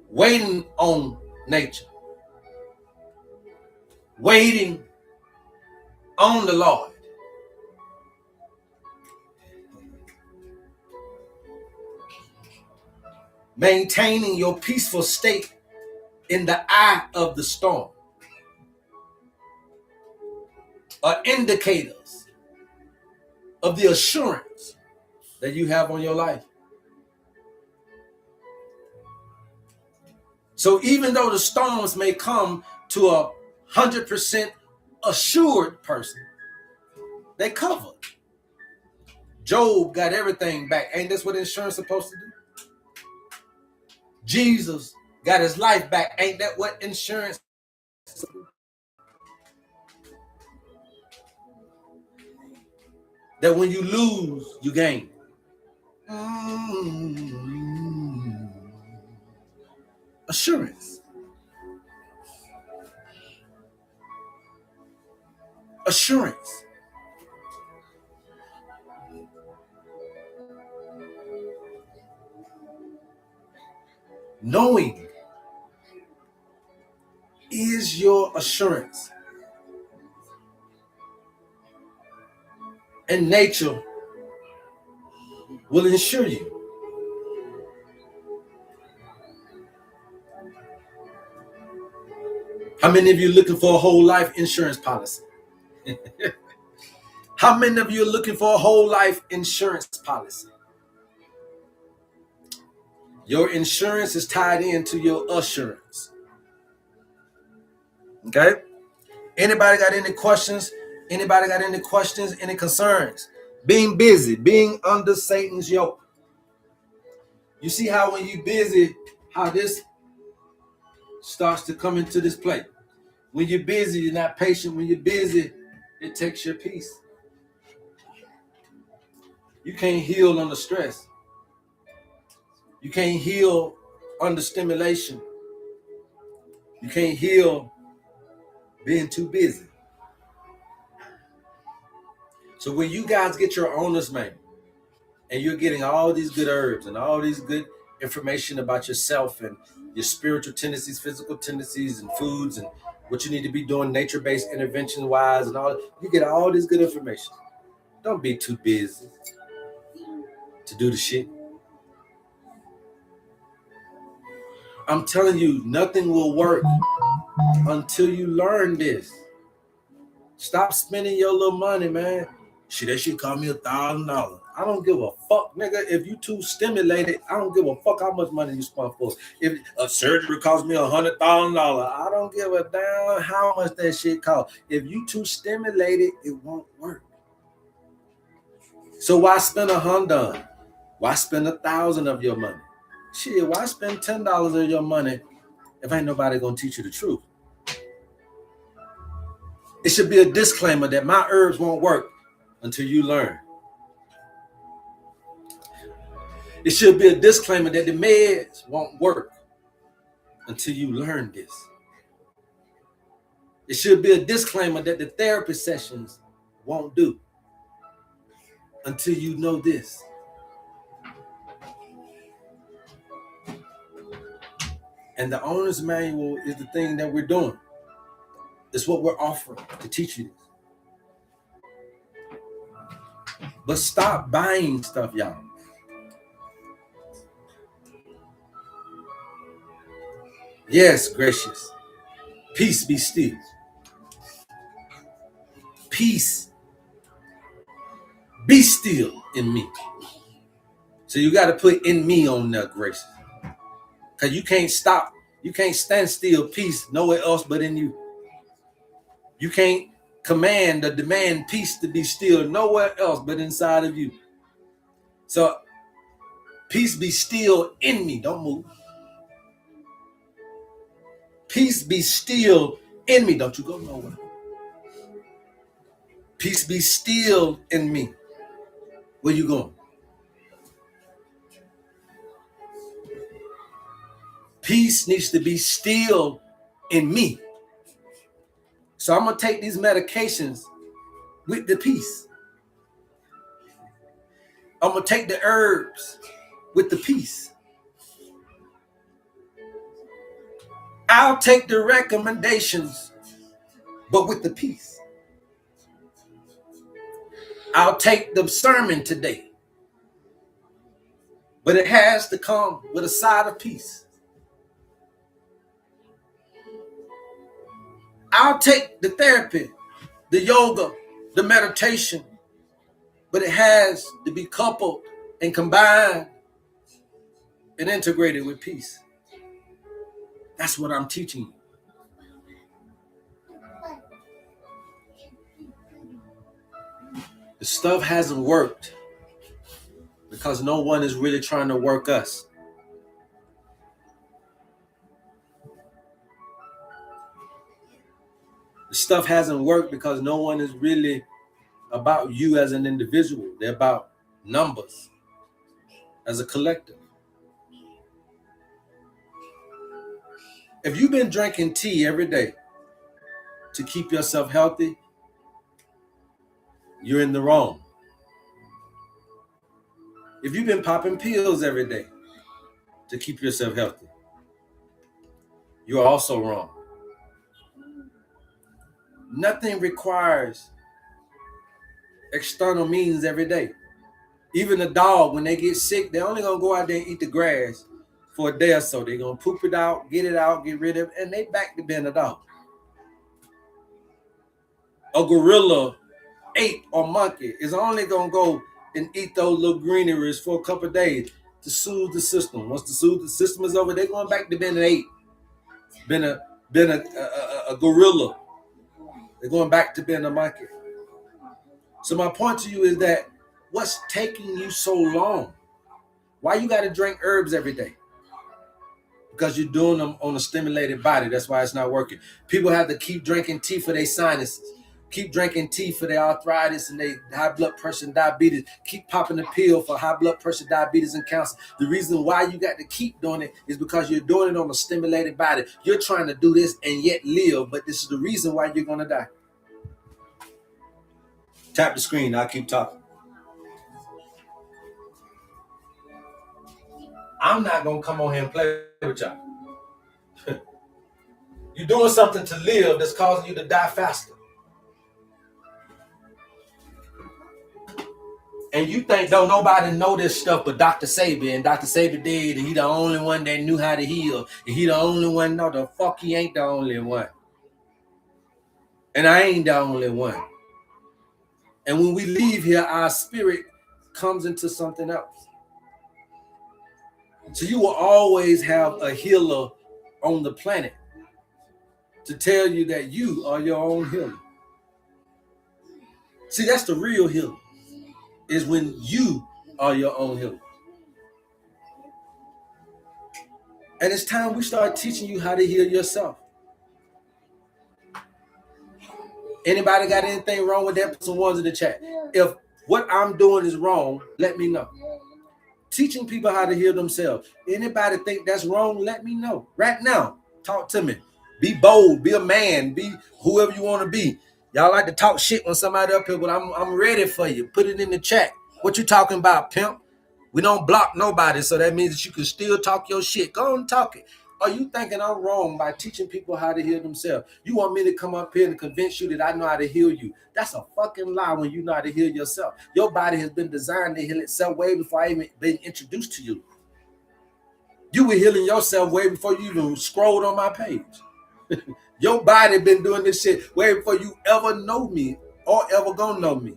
Waiting on nature. Waiting on the Lord. Maintaining your peaceful state in the eye of the storm are indicators of the assurance that you have on your life. So even though the storms may come to 100% assured person, they covered. Job got everything back. Ain't this what insurance is supposed to do? Jesus got his life back. Ain't that what insurance is supposed to do? That when you lose, you gain. Assurance. Assurance. Knowing is your assurance. And nature will insure you. How many of you are looking for a whole life insurance policy? How many of you are looking for a whole life insurance policy? Your insurance is tied into your assurance. Okay? Anybody got any questions? Anybody got any questions, any concerns? Being busy, being under Satan's yoke. You see how when you're busy, how this starts to come into this play. When you're busy, you're not patient. When you're busy, it takes your peace. You can't heal under stress. You can't heal under stimulation. You can't heal being too busy. So when you guys get your owner's manual and you're getting all these good herbs and all these good information about yourself and your spiritual tendencies, physical tendencies, and foods, and what you need to be doing nature-based intervention wise, and all, you get all this good information. Don't be too busy to do the shit. I'm telling you, nothing will work until you learn this. Stop spending your little money, man. Shit, that shit cost me $1,000. I don't give a fuck, nigga. If you too stimulated, I don't give a fuck how much money you spend for. If a surgery cost me $100,000, I don't give a damn how much that shit cost. If you too stimulated, it won't work. So why spend $100? Why spend $1,000 of your money? Shit, why spend $10 of your money if ain't nobody gonna teach you the truth? It should be a disclaimer that my herbs won't work until you learn. It should be a disclaimer that the meds won't work until you learn this. It should be a disclaimer that the therapy sessions won't do until you know this. And the owner's manual is the thing that we're doing. It's what we're offering to teach you this. But stop buying stuff, y'all. Yes, gracious. Peace be still. Peace be still in me. So you got to put in me on there, Grace. Because you can't stand still peace nowhere else but in you. You can't command or demand peace to be still nowhere else but inside of you. So peace be still in me. Don't move. Peace be still in me. Don't you go nowhere. Peace be still in me. Where you going? Peace needs to be still in me. So I'm going to take these medications with the peace. I'm going to take the herbs with the peace. I'll take the recommendations, but with the peace. I'll take the sermon today, but it has to come with a side of peace. I'll take the therapy, the yoga, the meditation, but it has to be coupled and combined and integrated with peace. That's what I'm teaching you. The stuff hasn't worked because no one is really trying to work us. The stuff hasn't worked because no one is really about you as an individual. They're about numbers as a collective. If you've been drinking tea every day to keep yourself healthy, you're in the wrong. If you've been popping pills every day to keep yourself healthy, you're also wrong. Nothing requires external means every day. Even a dog, when they get sick, they're only going to go out there and eat the grass for a day or so. They're going to poop it out, get rid of it, and they back to being a dog. A gorilla, ape, or monkey is only going to go and eat those little greeneries for a couple of days to soothe the system. Once the soothe the system is over, they're going back to being an ape, being a gorilla. They're going back to being a monkey. So my point to you is that what's taking you so long? Why you got to drink herbs every day? Because you're doing them on a stimulated body. That's why it's not working. People have to keep drinking tea for their sinuses. Keep drinking tea for their arthritis and their high blood pressure and diabetes. Keep popping the pill for high blood pressure, diabetes, and cancer. The reason why you got to keep doing it is because you're doing it on a stimulated body. You're trying to do this and yet live, but this is the reason why you're going to die. Tap the screen. I'll keep talking. I'm not going to come on here and play with y'all. You're doing something to live that's causing you to die faster. And you think don't nobody know this stuff but Dr. Sabi, and Dr. Sabi did, and he the only one that knew how to heal, and he the only one. No, the fuck he ain't the only one. And I ain't the only one. And when we leave here, our spirit comes into something else. So you will always have a healer on the planet to tell you that you are your own healer. See, that's the real healer, is when you are your own healer. And it's time we start teaching you how to heal yourself. Anybody got anything wrong with that? Put some ones in the chat. If what I'm doing is wrong, let me know. Teaching people how to heal themselves. Anybody think that's wrong, let me know. Right now, talk to me. Be bold, be a man, be whoever you want to be. Y'all like to talk shit when somebody up here, but I'm ready for you. Put it in the chat. What you talking about, pimp? We don't block nobody, so that means that you can still talk your shit. Go on and talk it. Are you thinking I'm wrong by teaching people how to heal themselves? You want me to come up here and convince you that I know how to heal you? That's a fucking lie when you know how to heal yourself. Your body has been designed to heal itself way before I even been introduced to you. You were healing yourself way before you even scrolled on my page. Your body been doing this shit way before you ever know me or ever gonna know me.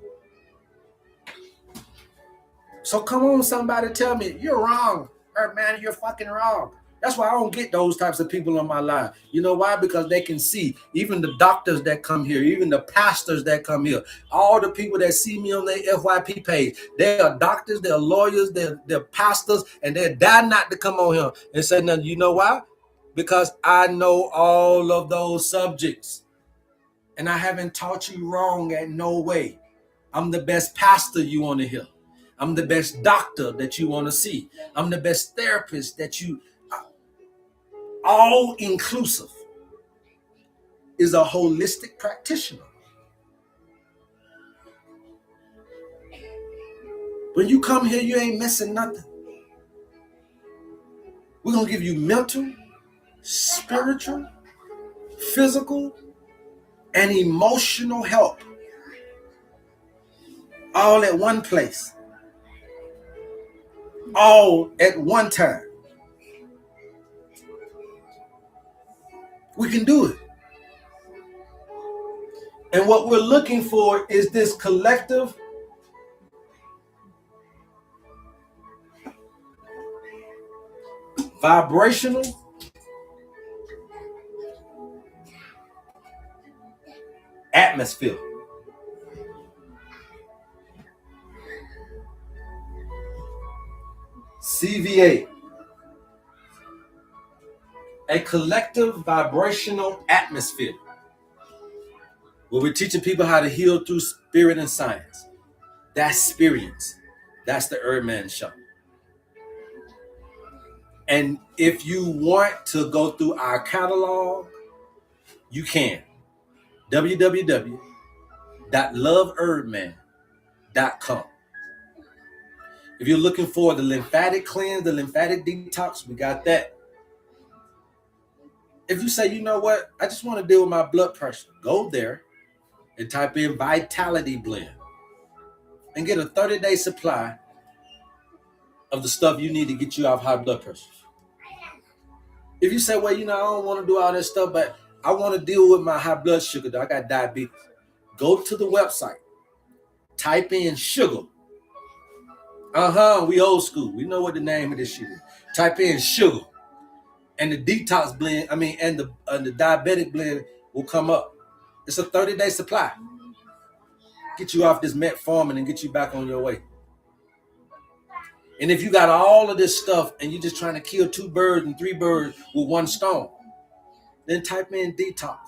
So come on, somebody tell me, you're wrong. HerbMan, you're fucking wrong. That's why I don't get those types of people in my life. You know why? Because they can see, even the doctors that come here, even the pastors that come here, all the people that see me on their FYP page, they are doctors, they're lawyers, they're pastors, and they're dying not to come on here and say nothing. You know why? Because I know all of those subjects. And I haven't taught you wrong at no way. I'm the best pastor you want to hear. I'm the best doctor that you want to see. I'm the best therapist that you, all inclusive, is a holistic practitioner. When you come here, you ain't missing nothing. We're going to give you mental, spiritual, physical, and emotional help all at one place, all at one time. We can do it. And what we're looking for is this collective vibrational atmosphere. CVA. A collective vibrational atmosphere, where we're teaching people how to heal through spirit and science. That's Spirience. That's the HerbMan Show. And if you want to go through our catalog, you can. www.loveherbman.com. If you're looking for the lymphatic cleanse, the lymphatic detox, we got that. If you say, you know what, I just want to deal with my blood pressure, go there and type in Vitality Blend and get a 30-day supply of the stuff you need to get you off high blood pressure. If you say, well, I don't want to do all that stuff, but I want to deal with my high blood sugar, I got diabetes, go to the website, type in sugar. We old school. We know what the name of this shit is. Type in sugar. And the detox blend, and the diabetic blend will come up. It's a 30-day supply. Get you off this metformin and get you back on your way. And if you got all of this stuff and you're just trying to kill 2 birds and 3 birds with one stone, then type in detox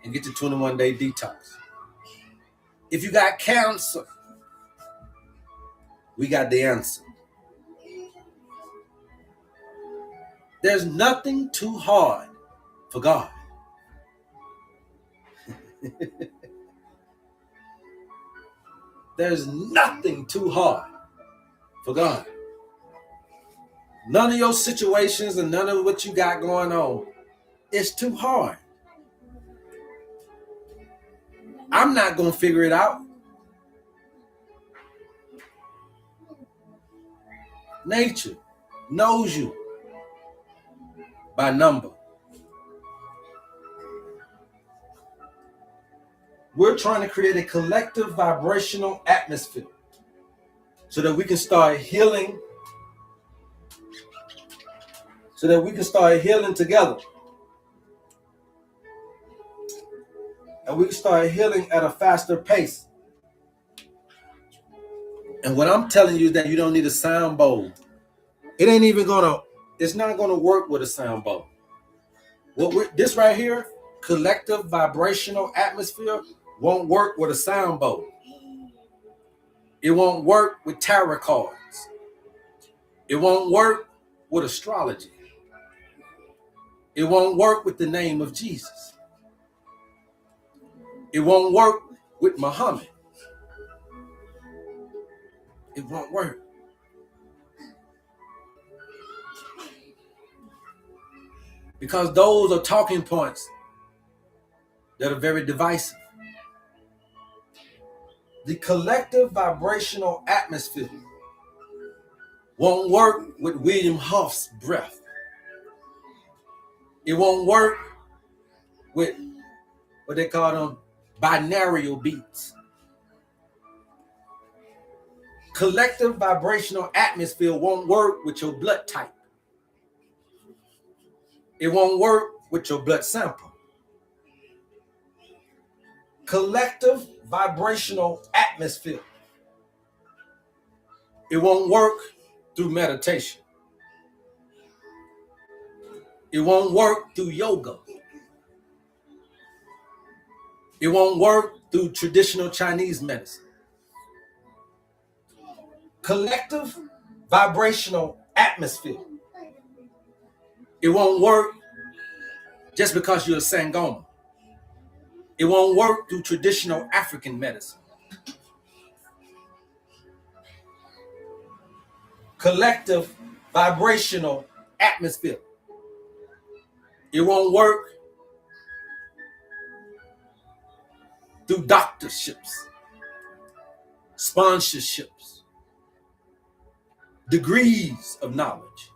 and get the 21-day detox. If you got cancer, we got the answer. There's nothing too hard for God. There's nothing too hard for God. None of your situations and none of what you got going on is too hard. I'm not going to figure it out. Nature knows you by number. We're trying to create a collective vibrational atmosphere so that we can start healing, together. And we can start healing at a faster pace. And what I'm telling you is that you don't need a sound bowl. It's not gonna work with a sound bowl. This right here, collective vibrational atmosphere, won't work with a sound bowl. It won't work with tarot cards. It won't work with astrology. It won't work with the name of Jesus. It won't work with Muhammad. It won't work. Because those are talking points that are very divisive. The collective vibrational atmosphere won't work with William Huff's breath. It won't work with what they call them binaural beats. Collective vibrational atmosphere won't work with your blood type. It won't work with your blood sample. Collective vibrational atmosphere. It won't work through meditation. It won't work through yoga. It won't work through traditional Chinese medicine. Collective vibrational atmosphere. It won't work just because you're a Sangoma. It won't work through traditional African medicine. Collective vibrational atmosphere. It won't work through doctorships, sponsorships, degrees of knowledge.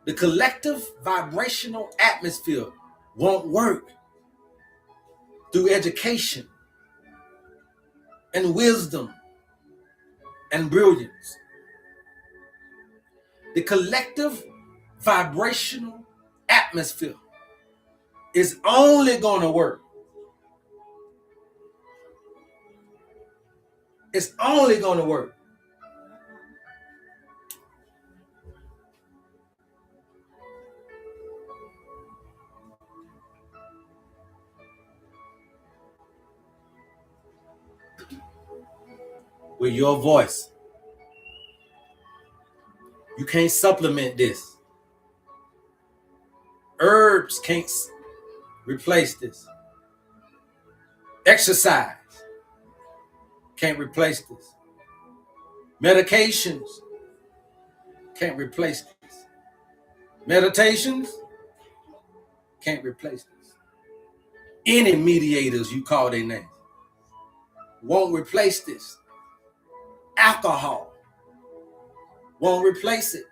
The collective vibrational atmosphere won't work through education and wisdom and brilliance. The collective vibrational atmosphere is only going to work. It's only going to work with your voice. You can't supplement this. Herbs can't replace this. Exercise can't replace this. Medications can't replace this. Meditations can't replace this. Any mediators you call their name won't replace this. Alcohol won't replace it.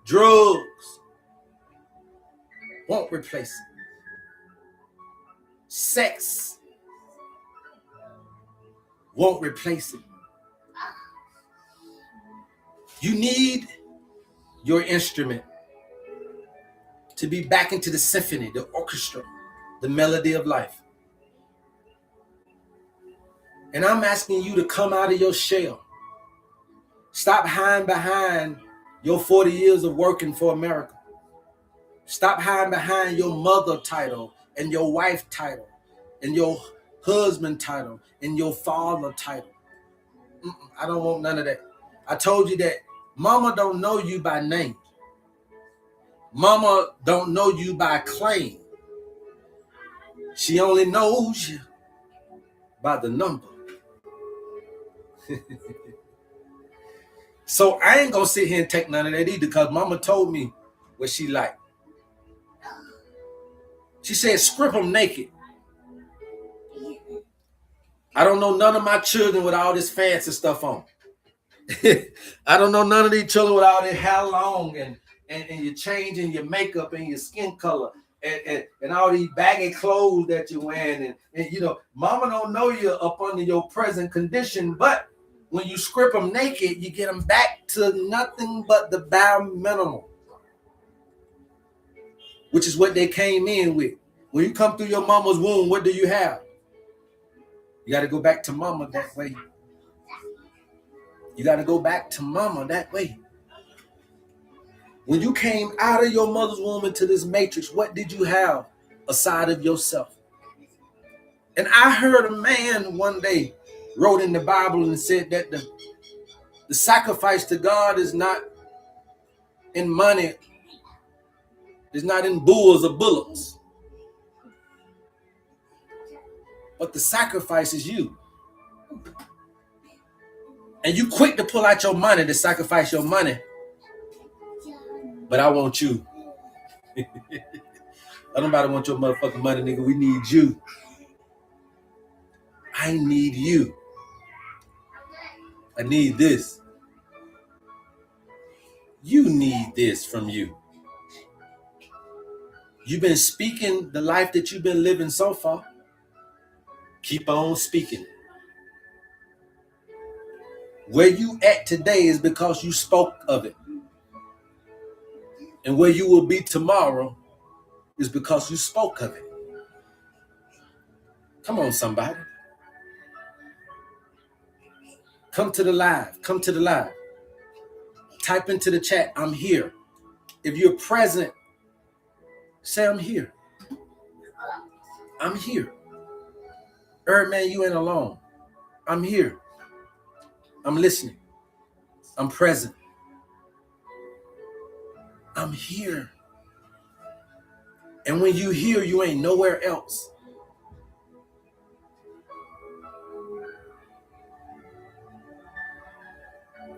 Drugs won't replace it. Sex won't replace it. You need your instrument to be back into the symphony, the orchestra, the melody of life. And I'm asking you to come out of your shell. Stop hiding behind your 40 years of working for America. Stop hiding behind your mother title and your wife title and your husband title and your father title. I don't want none of that. I told you that mama don't know you by name. Mama don't know you by claim. She only knows you by the number. So I ain't gonna sit here and take none of that either, because mama told me what she liked. She said, strip them naked. I don't know none of my children with all this fancy stuff on. I don't know none of these children with all their hair long and you're changing your makeup and your skin color and all these baggy clothes that you're wearing. And you know, mama don't know you up under your present condition, but when you strip them naked, you get them back to nothing but the bare minimum, which is what they came in with. When you come through your mama's womb, what do you have? You got to go back to mama that way. You got to go back to mama that way. When you came out of your mother's womb into this matrix, what did you have aside of yourself? And I heard a man one day wrote in the Bible and said that the sacrifice to God is not in money, it's not in bulls or bullocks, but the sacrifice is you. And you quick to pull out your money to sacrifice your money, but I want you. I don't matter want your motherfucking money, nigga. We need you. I need you. I need this. You need this from you. You've been speaking the life that you've been living so far. Keep on speaking. Where you at today is because you spoke of it. And where you will be tomorrow is because you spoke of it. Come on, somebody. Come to the live. Come to the live. Type into the chat, I'm here. If you're present, say I'm here. I'm here. HerbMan, you ain't alone. I'm here. I'm listening. I'm present. I'm here. And when you hear, you ain't nowhere else.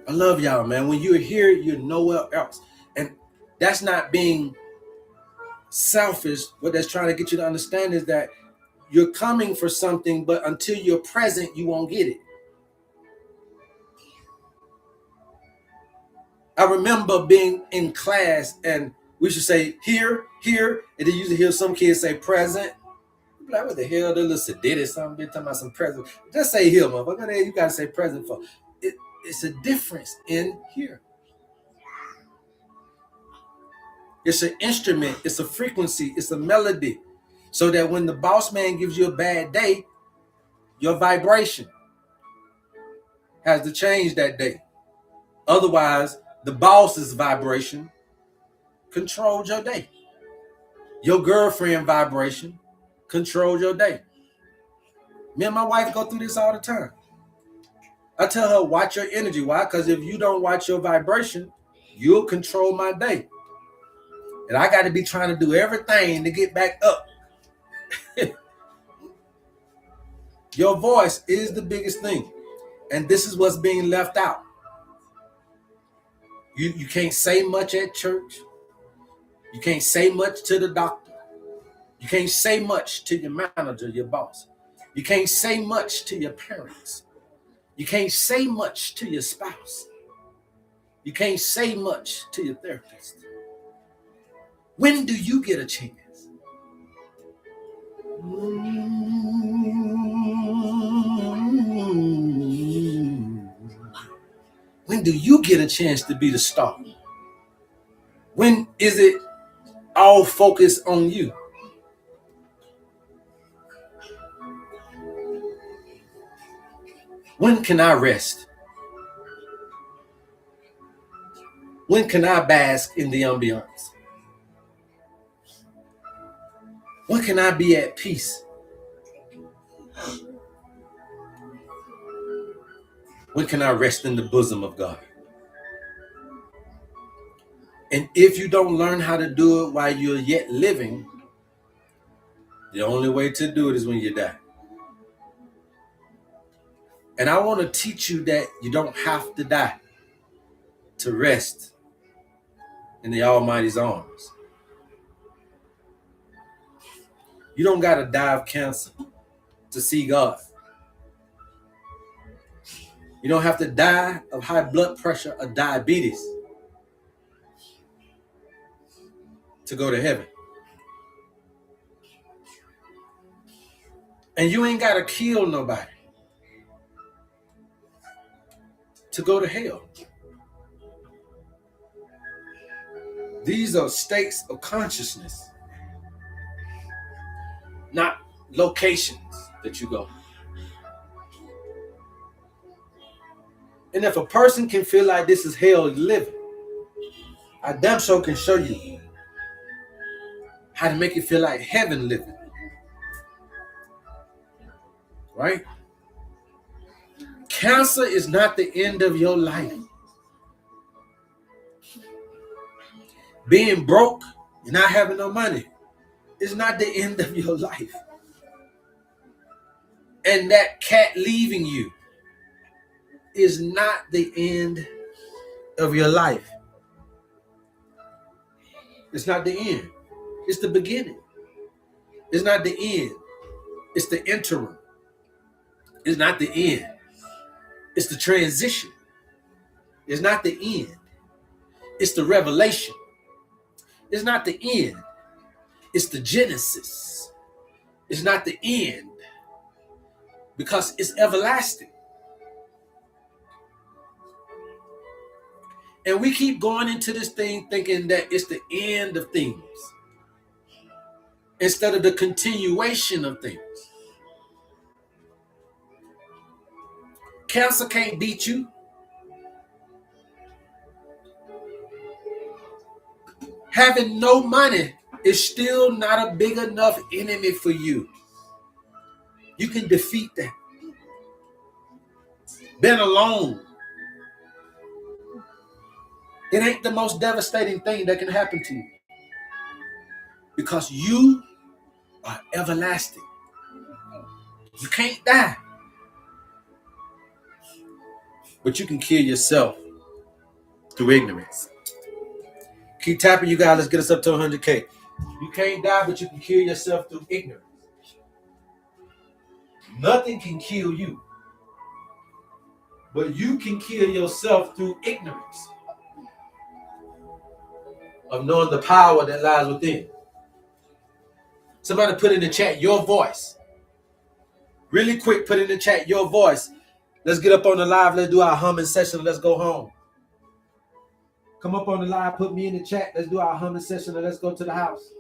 I love y'all, man. When you're here, you're nowhere else. And that's not being selfish. What that's trying to get you to understand is that you're coming for something, but until you're present, you won't get it. I remember being in class and we should say here, here, and then you used to hear some kids say present. Like, what the hell? They're little sedated something. They're talking about some present. Just say here, motherfucker. You got to say present for. It's a difference in here. It's an instrument. It's a frequency. It's a melody. So that when the boss man gives you a bad day, your vibration has to change that day. Otherwise, the boss's vibration controls your day. Your girlfriend vibration controls your day. Me and my wife go through this all the time. I tell her, watch your energy. Why? Because if you don't watch your vibration, you'll control my day. And I got to be trying to do everything to get back up. Your voice is the biggest thing. And this is what's being left out. You can't say much at church. You can't say much to the doctor. You can't say much to your manager, your boss. You can't say much to your parents. You can't say much to your spouse. You can't say much to your therapist. When do you get a chance? When do you get a chance to be the star? When is it all focused on you? When can I rest? When can I bask in the ambiance? When can I be at peace? When can I rest in the bosom of God? And if you don't learn how to do it while you're yet living, the only way to do it is when you die. And I want to teach you that you don't have to die to rest in the Almighty's arms. You don't got to die of cancer to see God. You don't have to die of high blood pressure or diabetes to go to heaven. And you ain't got to kill nobody to go to hell. These are states of consciousness, not locations that you go. And if a person can feel like this is hell living, I damn sure can show you how to make it feel like heaven living. Right? Cancer is not the end of your life. Being broke and not having no money is not the end of your life. And that cat leaving you is not the end of your life. It's not the end. It's the beginning. It's not the end. It's the interim. It's not the end. It's the transition. It's not the end. It's the revelation. It's not the end. It's the genesis. It's not the end. Because it's everlasting. And we keep going into this thing thinking that it's the end of things instead of the continuation of things. Cancer can't beat you. Having no money is still not a big enough enemy for you. You can defeat that. Being alone, it ain't the most devastating thing that can happen to you because you are everlasting. You can't die, but you can kill yourself through ignorance. Keep tapping, you guys. Let's get us up to 100K. You can't die, but you can kill yourself through ignorance. Nothing can kill you, but you can kill yourself through ignorance of knowing the power that lies within. Somebody put in the chat your voice. Really quick, put in the chat your voice. Let's get up on the live. Let's do our humming session. Let's go home. Come up on the live. Put me in the chat. Let's do our humming session and let's go to the house.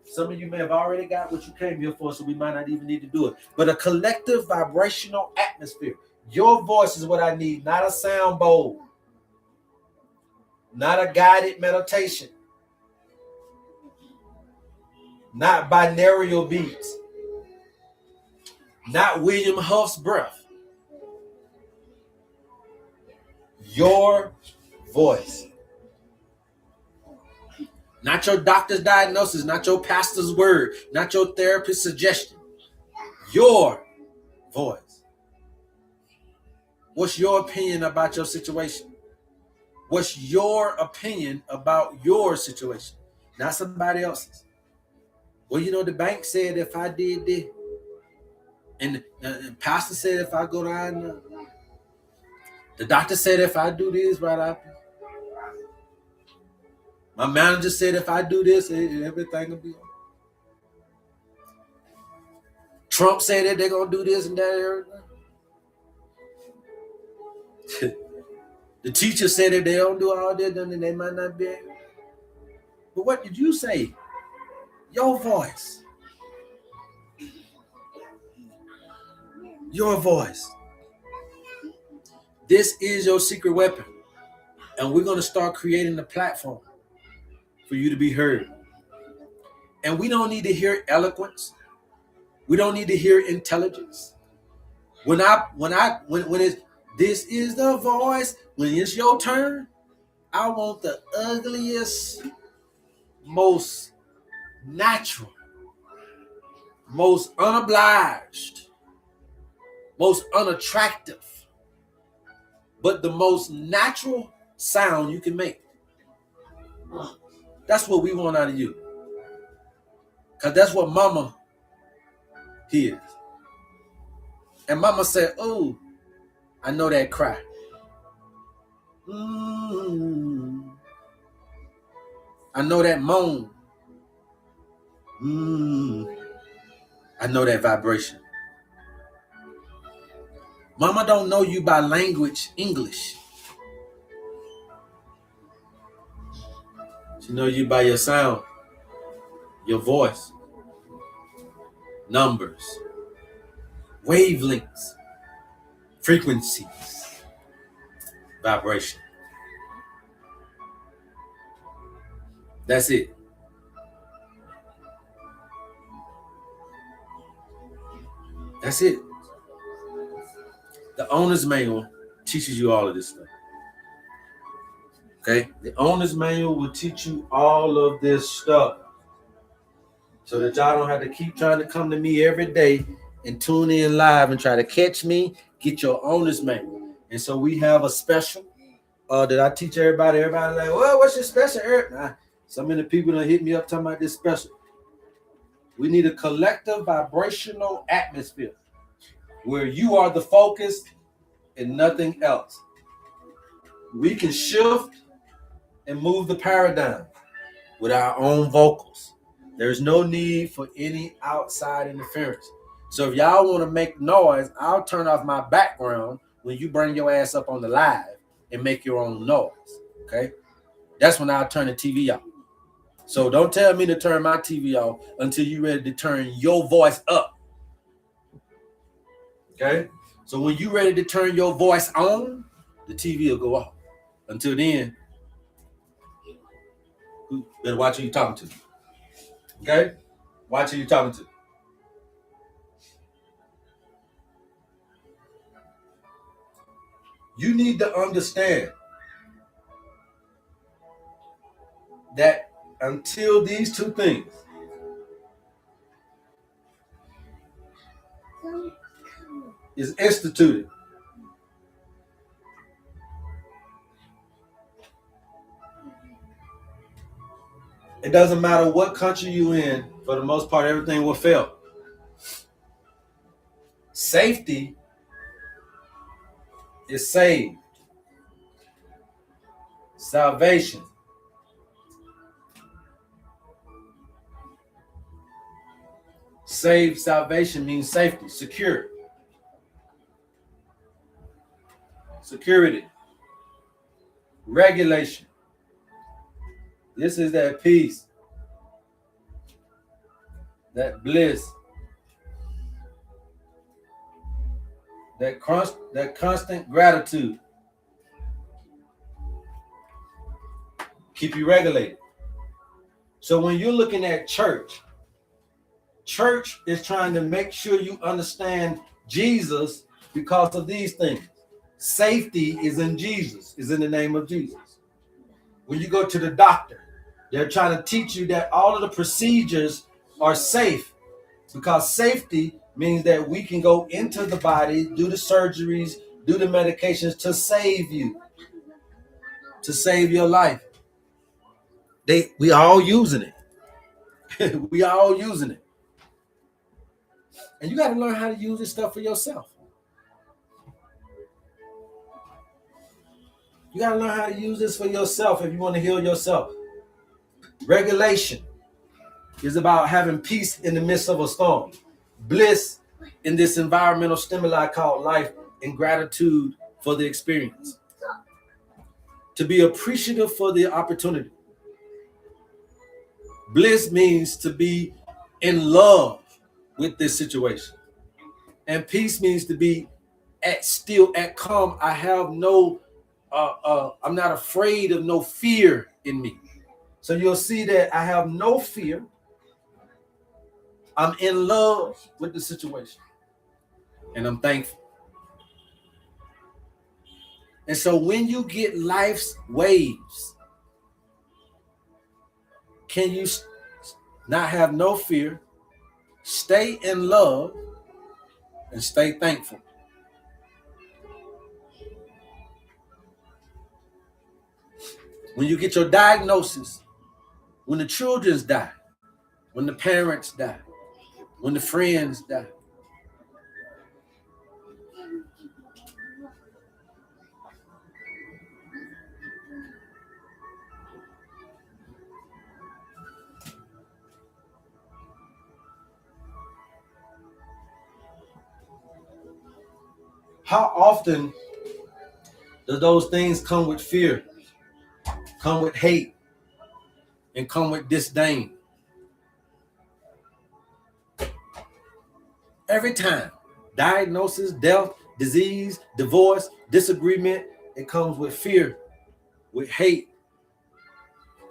Some of you may have already got what you came here for, so we might not even need to do it. But a collective vibrational atmosphere. Your voice is what I need, not a sound bowl. Not a guided meditation. Not binaural beats. Not William Huff's breath. Your voice. Not your doctor's diagnosis, not your pastor's word, not your therapist's suggestion. Your voice. What's your opinion about your situation? What's your opinion about your situation? Not somebody else's. Well, you know, the bank said if I did this, and the pastor said if I go down, the doctor said if I do this, right up. My manager said if I do this, everything will be okay. Trump said that they're going to do this and that. The teacher said if they don't do all this, then they might not be able. But what did you say? Your voice. Your voice. This is your secret weapon. And we're going to start creating the platform for you to be heard. And we don't need to hear eloquence. We don't need to hear intelligence. When it's this is the voice, when it's your turn, I want the ugliest, most natural, most unobliged, most unattractive, but the most natural sound you can make. That's what we want out of you. Because that's what mama hears. And mama said, oh, I know that cry. I know that moan. I know that vibration. Mama don't know you by language, English. She know you by your sound, your voice, numbers, wavelengths, frequencies, vibration. That's it. That's it. The owner's manual teaches you all of this stuff. Okay? The owner's manual will teach you all of this stuff so that y'all don't have to keep trying to come to me every day and tune in live and try to catch me. Get your owner's manual. And so we have a special that I teach everybody. Everybody like, well, what's your special, Eric? Nah, so many people done hit me up talking about this special. We need a collective vibrational atmosphere where you are the focus and nothing else. We can shift and move the paradigm with our own vocals. There's no need for any outside interference. So if y'all want to make noise, I'll turn off my background when you bring your ass up on the live and make your own noise. Okay? That's when I'll turn the TV off. So don't tell me to turn my TV off until you're ready to turn your voice up. Okay? So when you're ready to turn your voice on, the TV will go off. Until then, you better watch who you're talking to. Okay? Watch who you're talking to. You need to understand that until these two things is instituted, it doesn't matter what country you're in, for the most part, everything will fail. Safety is saved. Salvation. Saved salvation means safety, secure. Security. Regulation. This is that peace, that bliss, that constant gratitude. Keep you regulated. So when you're looking at church is trying to make sure you understand Jesus because of these things. Safety is in Jesus, is in the name of Jesus. When you go to the doctor, they're trying to teach you that all of the procedures are safe, because safety means that we can go into the body, do the surgeries, do the medications to save you, to save your life. We all using it. We all using it. And you got to learn how to use this stuff for yourself. You got to learn how to use this for yourself if you want to heal yourself. Regulation is about having peace in the midst of a storm. Bliss in this environmental stimuli called life, and gratitude for the experience. To be appreciative for the opportunity. Bliss means to be in love with this situation. And peace means to be still at calm. I have no, I'm not afraid of no fear in me. So you'll see that I have no fear. I'm in love with the situation. And I'm thankful. And so when you get life's waves, can you not have no fear, stay in love, and stay thankful? When you get your diagnosis, when the children die, when the parents die, when the friends die, how often do those things come with fear, come with hate, and come with disdain? Every time. Diagnosis, death, disease, divorce, disagreement, it comes with fear, with hate,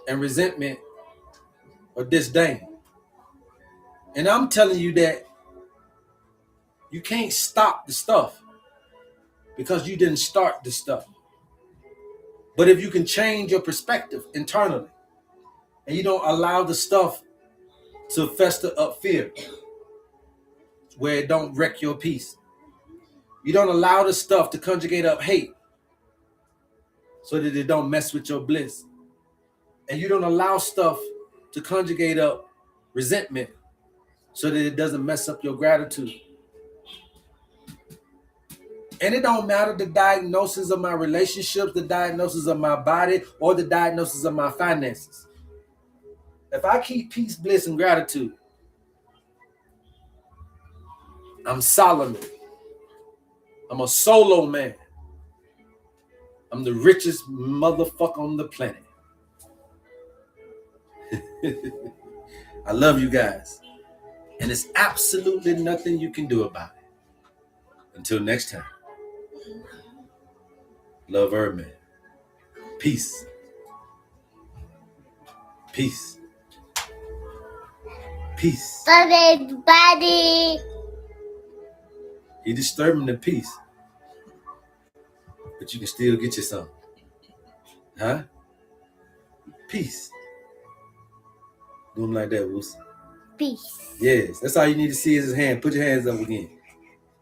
and resentment or disdain. And I'm telling you that you can't stop the stuff because you didn't start the stuff. But if you can change your perspective internally and you don't allow the stuff to fester up fear where it don't wreck your peace. You don't allow the stuff to conjugate up hate so that it don't mess with your bliss. And you don't allow stuff to conjugate up resentment so that it doesn't mess up your gratitude. And it don't matter the diagnosis of my relationships, the diagnosis of my body, or the diagnosis of my finances. If I keep peace, bliss, and gratitude, I'm Solomon. I'm a solo man. I'm the richest motherfucker on the planet. I love you guys. And there's absolutely nothing you can do about it. Until next time. Love HerbMan. Peace. Peace. Peace. Bye, everybody. You're disturbing the peace. But you can still get you some. Huh? Peace. Do them like that, Wilson. Peace. Yes, that's all you need to see is his hand. Put your hands up again.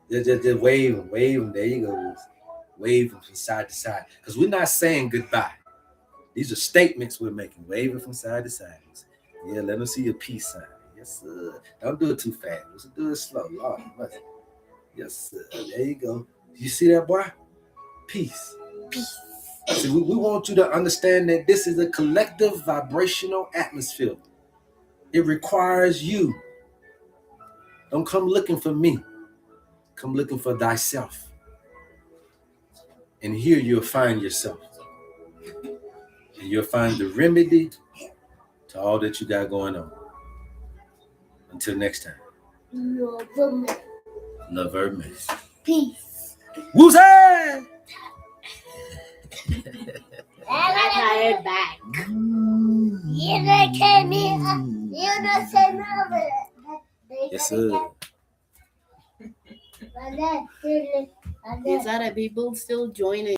Just wave them, wave them. There you go, Wilson. Wave them from side to side. Because we're not saying goodbye. These are statements we're making. Wave it from side to side. Yeah, let them see your peace sign. Yes, sir. Don't do it too fast. Wilson. Do it slow. Lord, yes, sir. There you go. You see that, boy? Peace. Peace. See, we want you to understand that this is a collective vibrational atmosphere. It requires you. Don't come looking for me. Come looking for thyself. And here you'll find yourself. And you'll find the remedy to all that you got going on. Until next time. Love HerbMan. Love HerbMan. Peace. Woo-say! I tired back. You don't tell me. You don't say no. Yes, sir. Is that people still joining?